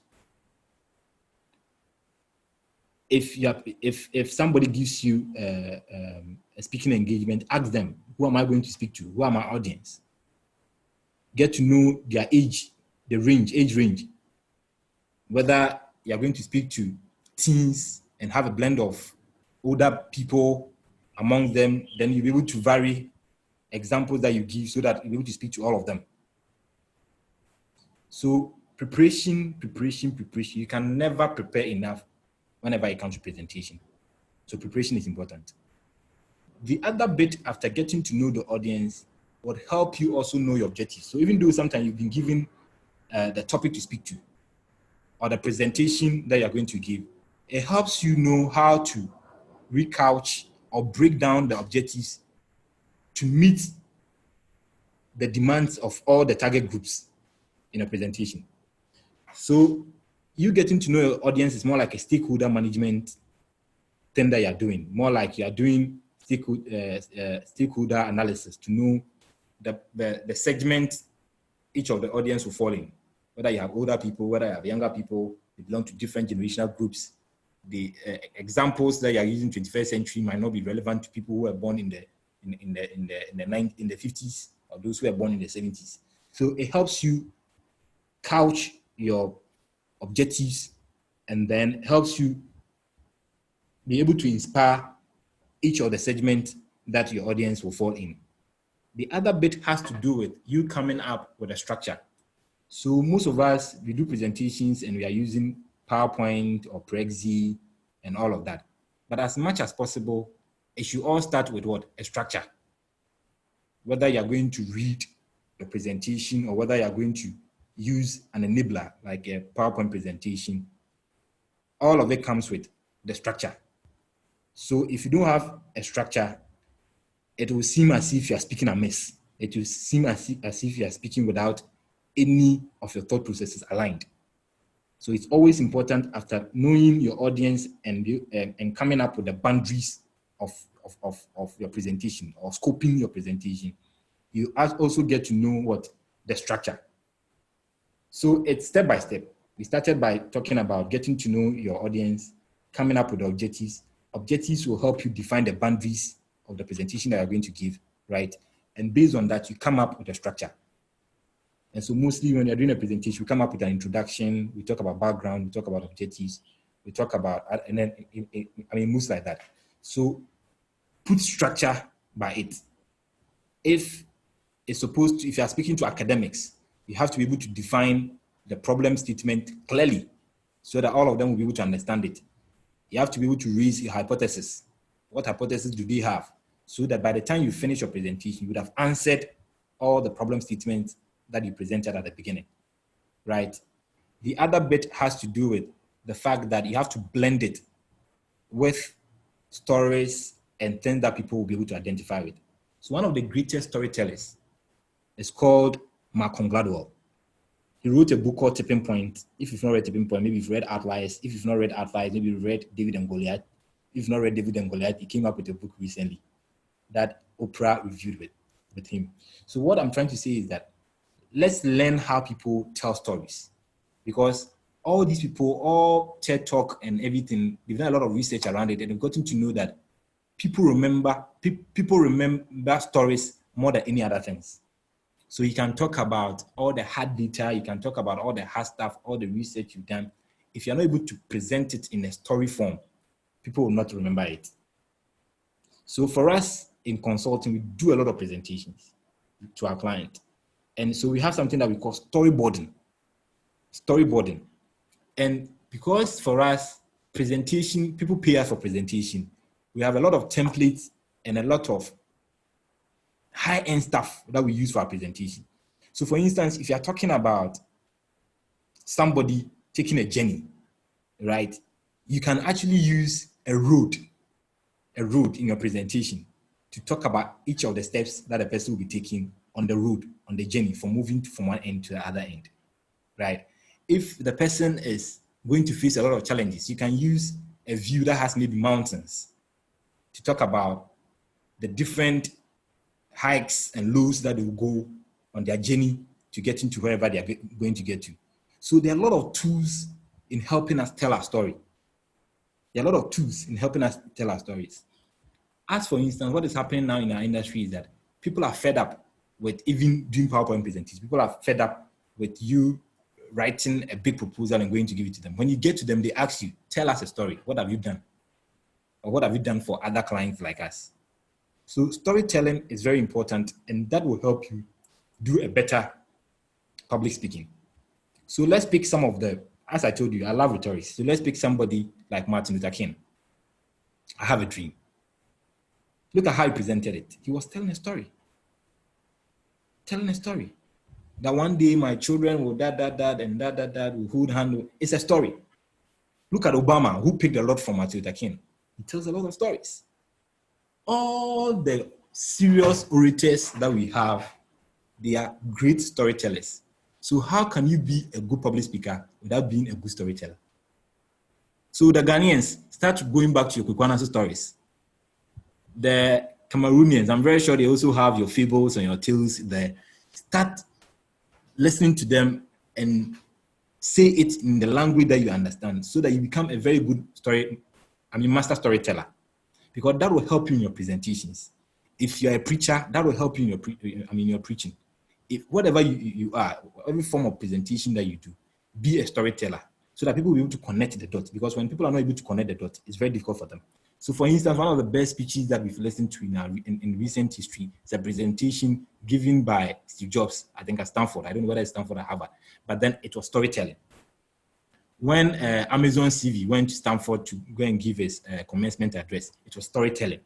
If somebody gives you a speaking engagement, ask them, who am I going to speak to? Who are my audience? Get to know their age, age range. Whether you're going to speak to teens and have a blend of older people among them, then you'll be able to vary examples that you give so that you'll be able to speak to all of them. So preparation. You can never prepare enough whenever it comes to presentation. So preparation is important. The other bit after getting to know the audience would help you also know your objectives. So even though sometimes you've been given the topic to speak to or the presentation that you're going to give, it helps you know how to recouch or break down the objectives to meet the demands of all the target groups in a presentation. So you getting to know your audience is more like a stakeholder management thing that you're doing, more like you're doing stakeholder analysis to know the segment each of the audience will fall in, whether you have older people, whether you have younger people, They belong to different generational groups. The examples that you are using 21st century might not be relevant to people who were born in the 50s or those who were born in the 70s. So it helps you couch your objectives and then helps you be able to inspire each of the segments that your audience will fall in. The other bit has to do with you coming up with a structure. So most of us, we do presentations and we are using PowerPoint or Prezi and all of that. But as much as possible, it should all start with what? A structure. Whether you're going to read a presentation or whether you're going to use an enabler like a PowerPoint presentation, all of it comes with the structure. So if you don't have a structure, it will seem as if you are speaking amiss. It will seem as if you are speaking without any of your thought processes aligned. So it's always important, after knowing your audience and coming up with the boundaries of your presentation or scoping your presentation, you also get to know what the structure. So it's step by step. We started by talking about getting to know your audience, coming up with objectives. Objectives will help you define the boundaries of the presentation that you're going to give, right? And based on that, you come up with a structure. And so mostly when you're doing a presentation, we come up with an introduction, we talk about background, we talk about objectives, we talk about, and then, moves like that. So put structure by it. If you are speaking to academics, you have to be able to define the problem statement clearly so that all of them will be able to understand it. You have to be able to raise your hypothesis. What hypothesis do they have? So that by the time you finish your presentation, you would have answered all the problem statements that you presented at the beginning, right? The other bit has to do with the fact that you have to blend it with stories and things that people will be able to identify with. So one of the greatest storytellers is called Malcolm Gladwell. He wrote a book called Tipping Point. If you've not read Tipping Point, maybe you've read Outliers. If you've not read Outliers, maybe you've read David and Goliath. If you've not read David and Goliath, he came up with a book recently that Oprah reviewed with him. So what I'm trying to say is that let's learn how people tell stories, because all these people, all TED Talk and everything, they've done a lot of research around it, and they've gotten to know that people remember stories more than any other things. So you can talk about all the hard data, you can talk about all the hard stuff, all the research you've done. If you're not able to present it in a story form, people will not remember it. So for us in consulting, we do a lot of presentations to our client. And so we have something that we call storyboarding. And because for us, presentation, people pay us for presentation, we have a lot of templates and a lot of high-end stuff that we use for our presentation. So for instance, if you're talking about somebody taking a journey, right? You can actually use a road in your presentation to talk about each of the steps that a person will be taking on the road, on the journey, from moving from one end to the other end, right? If the person is going to face a lot of challenges, you can use a view that has maybe mountains to talk about the different hikes and lows that they will go on their journey to get into wherever they are going to get to. So there are a lot of tools in helping us tell our story. There are a lot of tools in helping us tell our stories. As for instance, what is happening now in our industry is that people are fed up with even doing PowerPoint presentations. People are fed up with you writing a big proposal and going to give it to them. When you get to them, they ask you, tell us a story. What have you done? Or what have you done for other clients like us? So storytelling is very important, and that will help you do a better public speaking. So let's pick some of the, as I told you, I love rhetorics. So let's pick somebody like Martin Luther King. I have a dream. Look at how he presented it. He was telling a story. That one day my children will will hold hand. It's a story. Look at Obama, who picked a lot from Martin Luther King. He tells a lot of stories. All the serious orators that we have, they are great storytellers. So how can you be a good public speaker without being a good storyteller? So the Ghanaians, start going back to your Kwamina Sagu stories. The Cameroonians, I'm very sure they also have your fables and your tales there. Start listening to them and say it in the language that you understand so that you become a very good master storyteller, because that will help you in your presentations. If you're a preacher, that will help you in your preaching. If whatever you are, every form of presentation that you do, be a storyteller so that people will be able to connect the dots, because when people are not able to connect the dots, it's very difficult for them. So for instance, one of the best speeches that we've listened to in recent history is a presentation given by Steve Jobs, I think at Stanford. I don't know whether it's Stanford or Harvard, but then it was storytelling. When Amazon CV went to Stanford to go and give his commencement address, it was storytelling.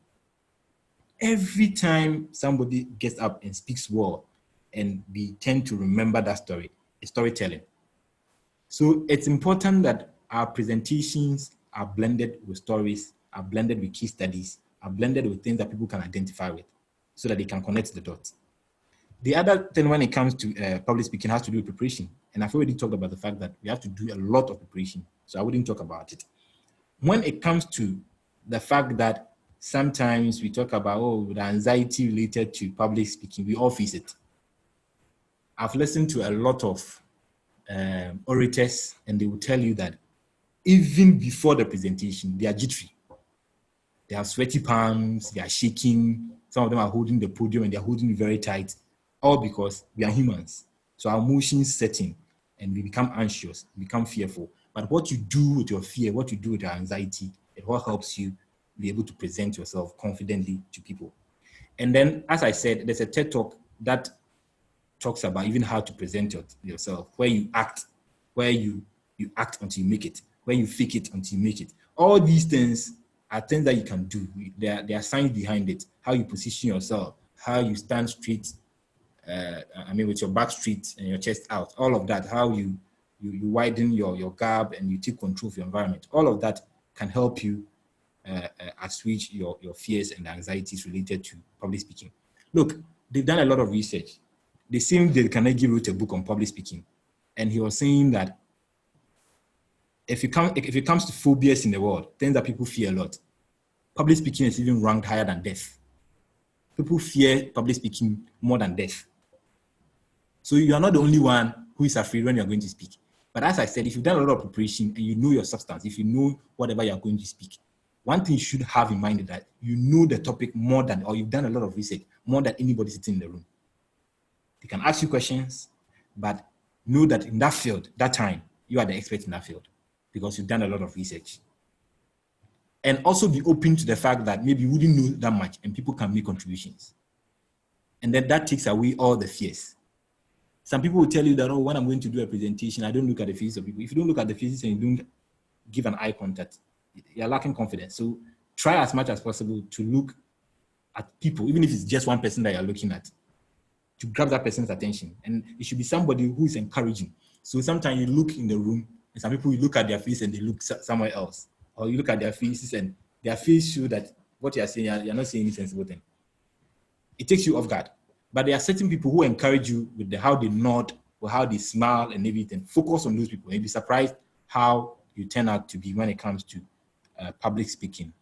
Every time somebody gets up and speaks well, and we tend to remember that story, it's storytelling. So it's important that our presentations are blended with stories, are blended with case studies, are blended with things that people can identify with so that they can connect the dots. The other thing when it comes to public speaking has to do with preparation. And I've already talked about the fact that we have to do a lot of preparation, so I wouldn't talk about it. When it comes to the fact that sometimes we talk about, the anxiety related to public speaking, we all face it. I've listened to a lot of orators, and they will tell you that even before the presentation, they are jittery. They have sweaty palms, they are shaking. Some of them are holding the podium and they're holding it very tight, all because we are humans. So our emotions set in and we become anxious, we become fearful. But what you do with your fear, what you do with your anxiety, it all helps you be able to present yourself confidently to people. And then, as I said, there's a TED Talk that talks about even how to present yourself, where you act until you make it, where you fake it until you make it. All these things are things that you can do. There are science behind it. How you position yourself, how you stand straight, with your back straight and your chest out, all of that, how you widen your gap and you take control of your environment. All of that can help you assuage your fears and anxieties related to public speaking. Look, they've done a lot of research. The same Dale Carnegie wrote a book on public speaking, and he was saying that if it comes to phobias in the world, things that people fear a lot, public speaking is even ranked higher than death. People fear public speaking more than death. So you are not the only one who is afraid when you are going to speak. But as I said, if you've done a lot of preparation and you know your substance, if you know whatever you are going to speak, one thing you should have in mind is that you know the topic more than, or you've done a lot of research more than anybody sitting in the room. They can ask you questions, but know that in that field, that time, you are the expert in that field because you've done a lot of research. And also be open to the fact that maybe you wouldn't know that much and people can make contributions. And then that takes away all the fears. Some people will tell you that, when I'm going to do a presentation, I don't look at the faces of people. If you don't look at the faces and you don't give an eye contact, you're lacking confidence. So try as much as possible to look at people, even if it's just one person that you're looking at, to grab that person's attention. And it should be somebody who is encouraging. So sometimes you look in the room and some people, you look at their face and they look somewhere else. Or you look at their faces and their face show that what you're saying, you're not saying any sensible thing. It takes you off guard. But there are certain people who encourage you with how they nod or how they smile and everything. Focus on those people. You'll be surprised how you turn out to be when it comes to public speaking.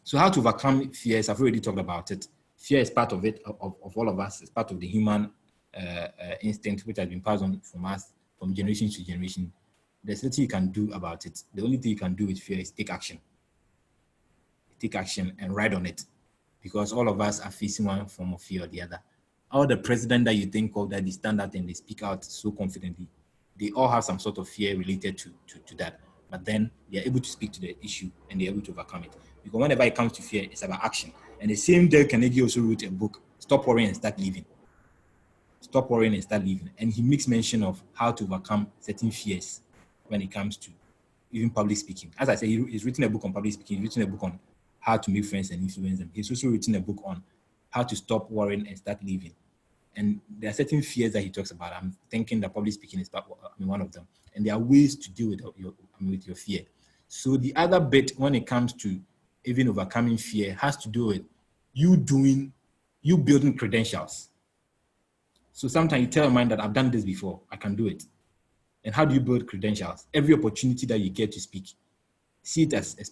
So how to overcome fears, I've already talked about it. Fear is part of it, of all of us. It's part of the human instinct, which has been passed on from us, from generation to generation. There's nothing you can do about it. The only thing you can do with fear is take action. Take action and ride on it, because all of us are facing one form of fear or the other. All the president that you think of that they stand out and they speak out so confidently, they all have some sort of fear related to that. But then they're able to speak to the issue and they're able to overcome it. Because whenever it comes to fear, it's about action. And the same Dale Carnegie also wrote a book, Stop Worrying and Start Living. Stop Worrying and Start Living. And he makes mention of how to overcome certain fears when it comes to even public speaking. As I said, he's written a book on public speaking. He's written a book on how to make friends and influence them. He's also written a book on how to stop worrying and start living. And there are certain fears that he talks about. I'm thinking that public speaking is one of them. And there are ways to deal with your fear. So the other bit when it comes to even overcoming fear has to do with you building credentials. So sometimes you tell your mind that I've done this before, I can do it. And how do you build credentials? Every opportunity that you get to speak, see it as a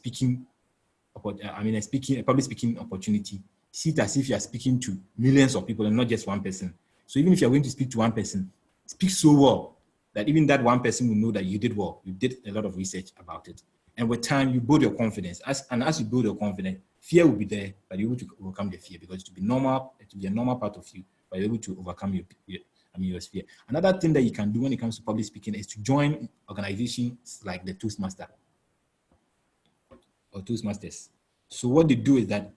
public speaking opportunity. See it as if you are speaking to millions of people and not just one person. So even if you're going to speak to one person, speak so well that even that one person will know that you did well. You did a lot of research about it. And with time, you build your confidence. As you build your confidence, fear will be there, but you're able to overcome the fear because it will be normal. It will be a normal part of you, but you're able to overcome your fear. Another thing that you can do when it comes to public speaking is to join organizations like the Toastmaster or Toastmasters. So what they do is that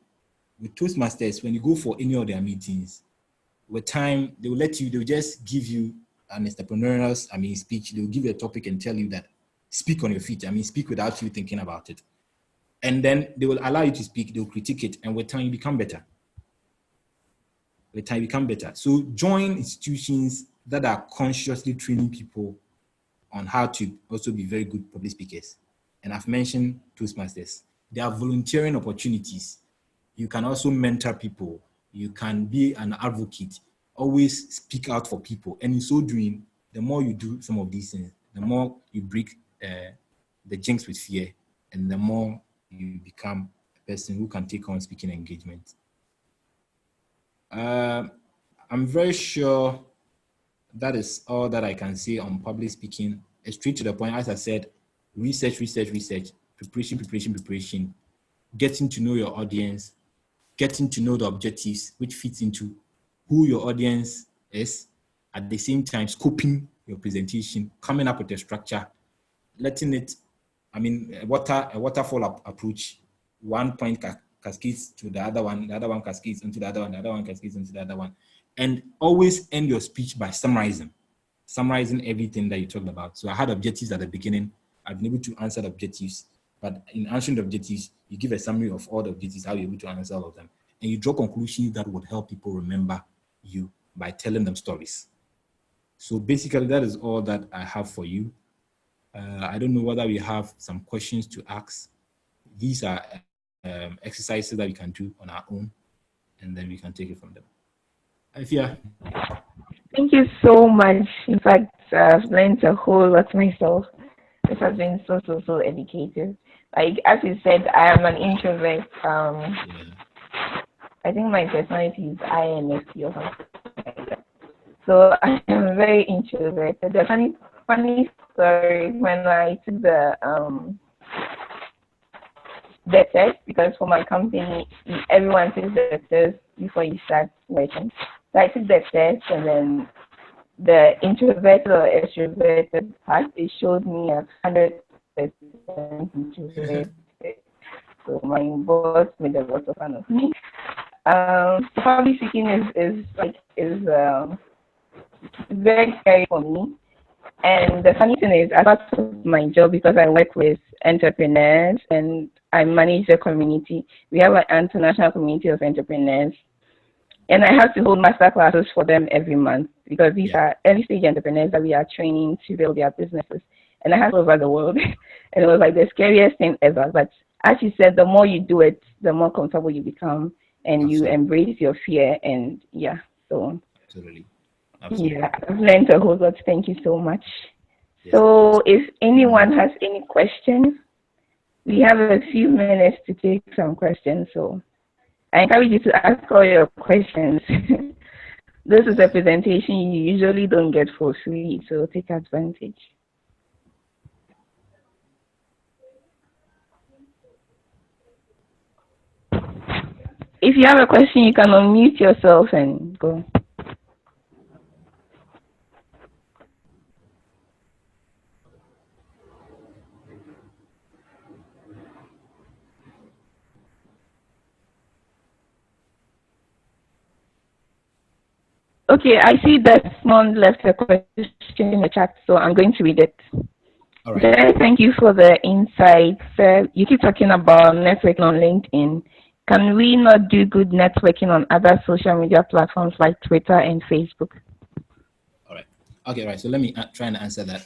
with Toastmasters, when you go for any of their meetings, with time, they will just give you an entrepreneurial, speech. They will give you a topic and tell you that speak on your feet. Speak without you thinking about it. And then they will allow you to speak. They'll critique it. And with time, you become better. With time, you become better. So join institutions that are consciously training people on how to also be very good public speakers. And I've mentioned Toastmasters. There are volunteering opportunities. You can also mentor people. You can be an advocate. Always speak out for people. And in so doing, the more you do some of these things, the more you break the jinx with fear, and the more you become a person who can take on speaking engagement. I'm very sure that is all that I can say on public speaking. Straight to the point, as I said, research, preparation, getting to know your audience, getting to know the objectives, which fits into who your audience is, at the same time, scoping your presentation, coming up with a structure, letting it, a waterfall approach, one point cascades to the other one cascades into the other one, the other one cascades into the other one. And always end your speech by summarizing everything that you talked about. So I had objectives at the beginning. I've been able to answer the objectives, but in answering the objectives, you give a summary of all the objectives, how you're able to answer all of them. And you draw conclusions that would help people remember you by telling them stories. So basically, that is all that I have for you. I don't know whether we have some questions to ask. These are exercises that we can do on our own, and then we can take it from there. Ifya. Thank you so much. In fact, I've learned a whole lot myself. This has been so educative. Like, as you said, I am an introvert. I think my personality is INFP or something like that. So I am very introverted. The funny story, when I took the test, because for my company, everyone takes the test before you start working. So I took the test, and then the introverted or extroverted part, it showed me 100% introverted. So my boss made a lot of fun of me. Public speaking is very scary for me. And the funny thing is, I part of my job, because I work with entrepreneurs and I manage the community. We have an international community of entrepreneurs. And I have to hold master classes for them every month, because these are early stage entrepreneurs that we are training to build their businesses. And I have over the world. And it was like the scariest thing ever. But as you said, the more you do it, the more comfortable you become, and Absolutely. you embrace your fear. And so. Absolutely. Yeah, I've learned a whole lot. Thank you so much. Yes. So if anyone has any questions, we have a few minutes to take some questions. So I encourage you to ask all your questions. This is a presentation you usually don't get for free, so take advantage. If you have a question, you can unmute yourself and go. Okay, I see that someone left a question in the chat, so I'm going to read it. All right. Thank you for the insights. You keep talking about networking on LinkedIn. Can we not do good networking on other social media platforms like Twitter and Facebook? All right. Okay, right. So let me try and answer that.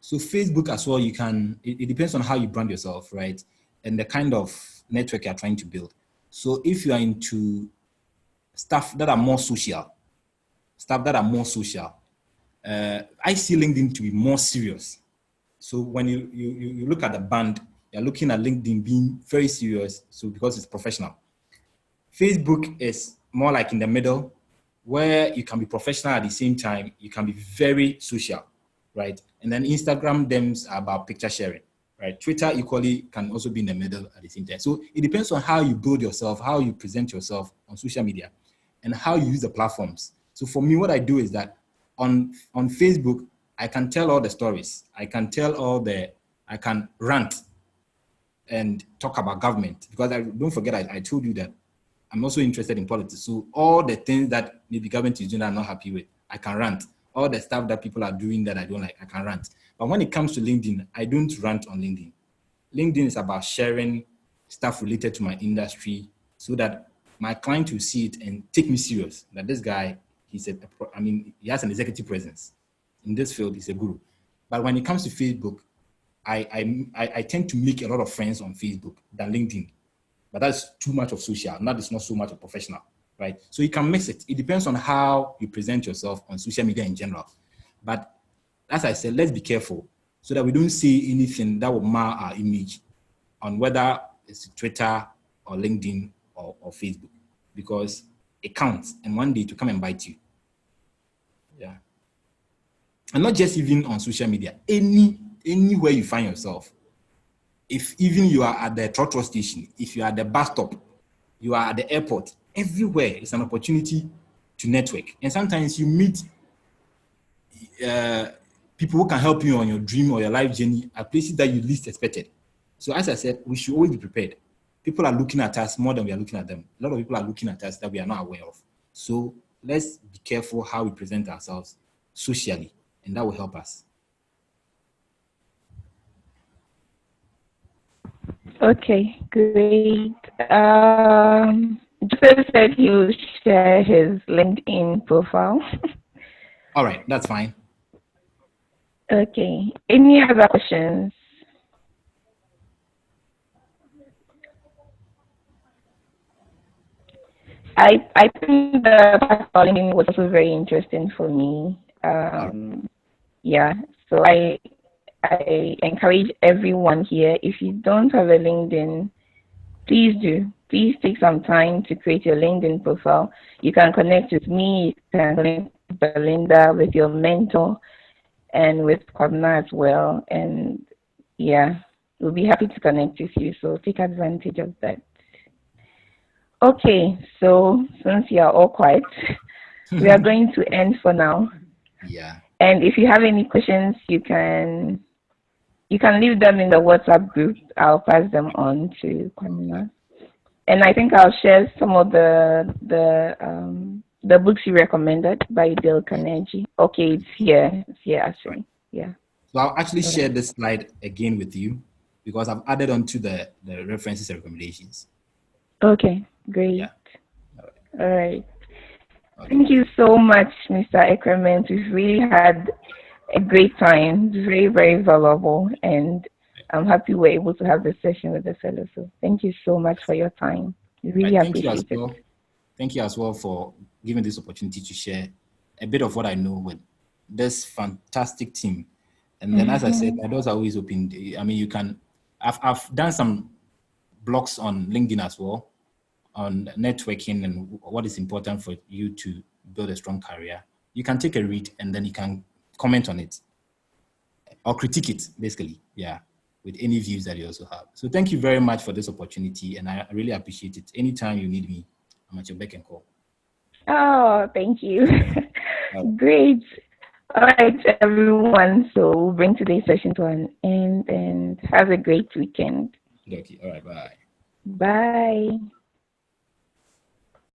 So Facebook as well, you can, it depends on how you brand yourself, right? And the kind of network you're trying to build. So if you are into stuff that are more social, I see LinkedIn to be more serious. So when you look at the band, you're looking at LinkedIn being very serious, so because it's professional. Facebook is more like in the middle, where you can be professional at the same time, you can be very social. right? And then Instagram DMs are about picture sharing, right? Twitter equally can also be in the middle at the same time. So it depends on how you build yourself, how you present yourself on social media, and how you use the platforms. So for me, what I do is that on Facebook, I can tell all the stories. I can rant and talk about government, because don't forget, I told you that I'm also interested in politics. So all the things that maybe government is doing that I'm not happy with, I can rant. All the stuff that people are doing that I don't like, I can rant. But when it comes to LinkedIn, I don't rant on LinkedIn. LinkedIn is about sharing stuff related to my industry so that my client will see it and take me serious. That this guy, he has an executive presence in this field. He's a guru. But when it comes to Facebook, I tend to make a lot of friends on Facebook than LinkedIn. But that's too much of social. That is not so much of professional, right? So you can mix it. It depends on how you present yourself on social media in general. But as I said, let's be careful so that we don't say anything that will mar our image on whether it's Twitter or LinkedIn or Facebook, because it counts, and one day it will come and bite you. Yeah. And not just even on social media, anywhere you find yourself. If even you are at the trotro station, if you are at the bus stop, you are at the airport, everywhere is an opportunity to network. And sometimes you meet people who can help you on your dream or your life journey at places that you least expected. So as I said, we should always be prepared. People are looking at us more than we are looking at them. A lot of people are looking at us that we are not aware of. So let's be careful how we present ourselves socially, and that will help us. Okay, great. Joseph said he will share his LinkedIn profile. All right, that's fine. Okay. Any other questions? I think the LinkedIn was also very interesting for me. Yeah. So I encourage everyone here, if you don't have a LinkedIn, please do. Please take some time to create your LinkedIn profile. You can connect with me, you can connect with Belinda, with your mentor, and with Kwamina as well. And yeah, we'll be happy to connect with you. So take advantage of that. Okay, so since you are all quiet, we are going to end for now. Yeah. And if you have any questions, you can leave them in the WhatsApp group. I'll pass them on to Kwamina. And I think I'll share some of the books you recommended by Dale Carnegie. Okay, it's here. It's here actually. Yeah. So I'll actually share this slide again with you because I've added on to the references and recommendations. Okay, great. Yeah. All right. Okay. Thank you so much, Mr. Ekremet. We've really had a great time. Very, very valuable. And I'm happy we're able to have this session with the fellows. So thank you so much for your time. We really appreciate it. Thank you as well for giving this opportunity to share a bit of what I know with this fantastic team. And then, as I said, my doors are always open. I mean, I've done some blogs on LinkedIn as well, on networking and what is important for you to build a strong career. You can take a read and then you can comment on it or critique it, basically. Yeah, with any views that you also have. So thank you very much for this opportunity, and I really appreciate it. Anytime you need me, I'm at your beck and call. Oh, thank you. Great. All right, everyone. So we'll bring today's session to an end and have a great weekend. Okay. All right. Bye. Bye.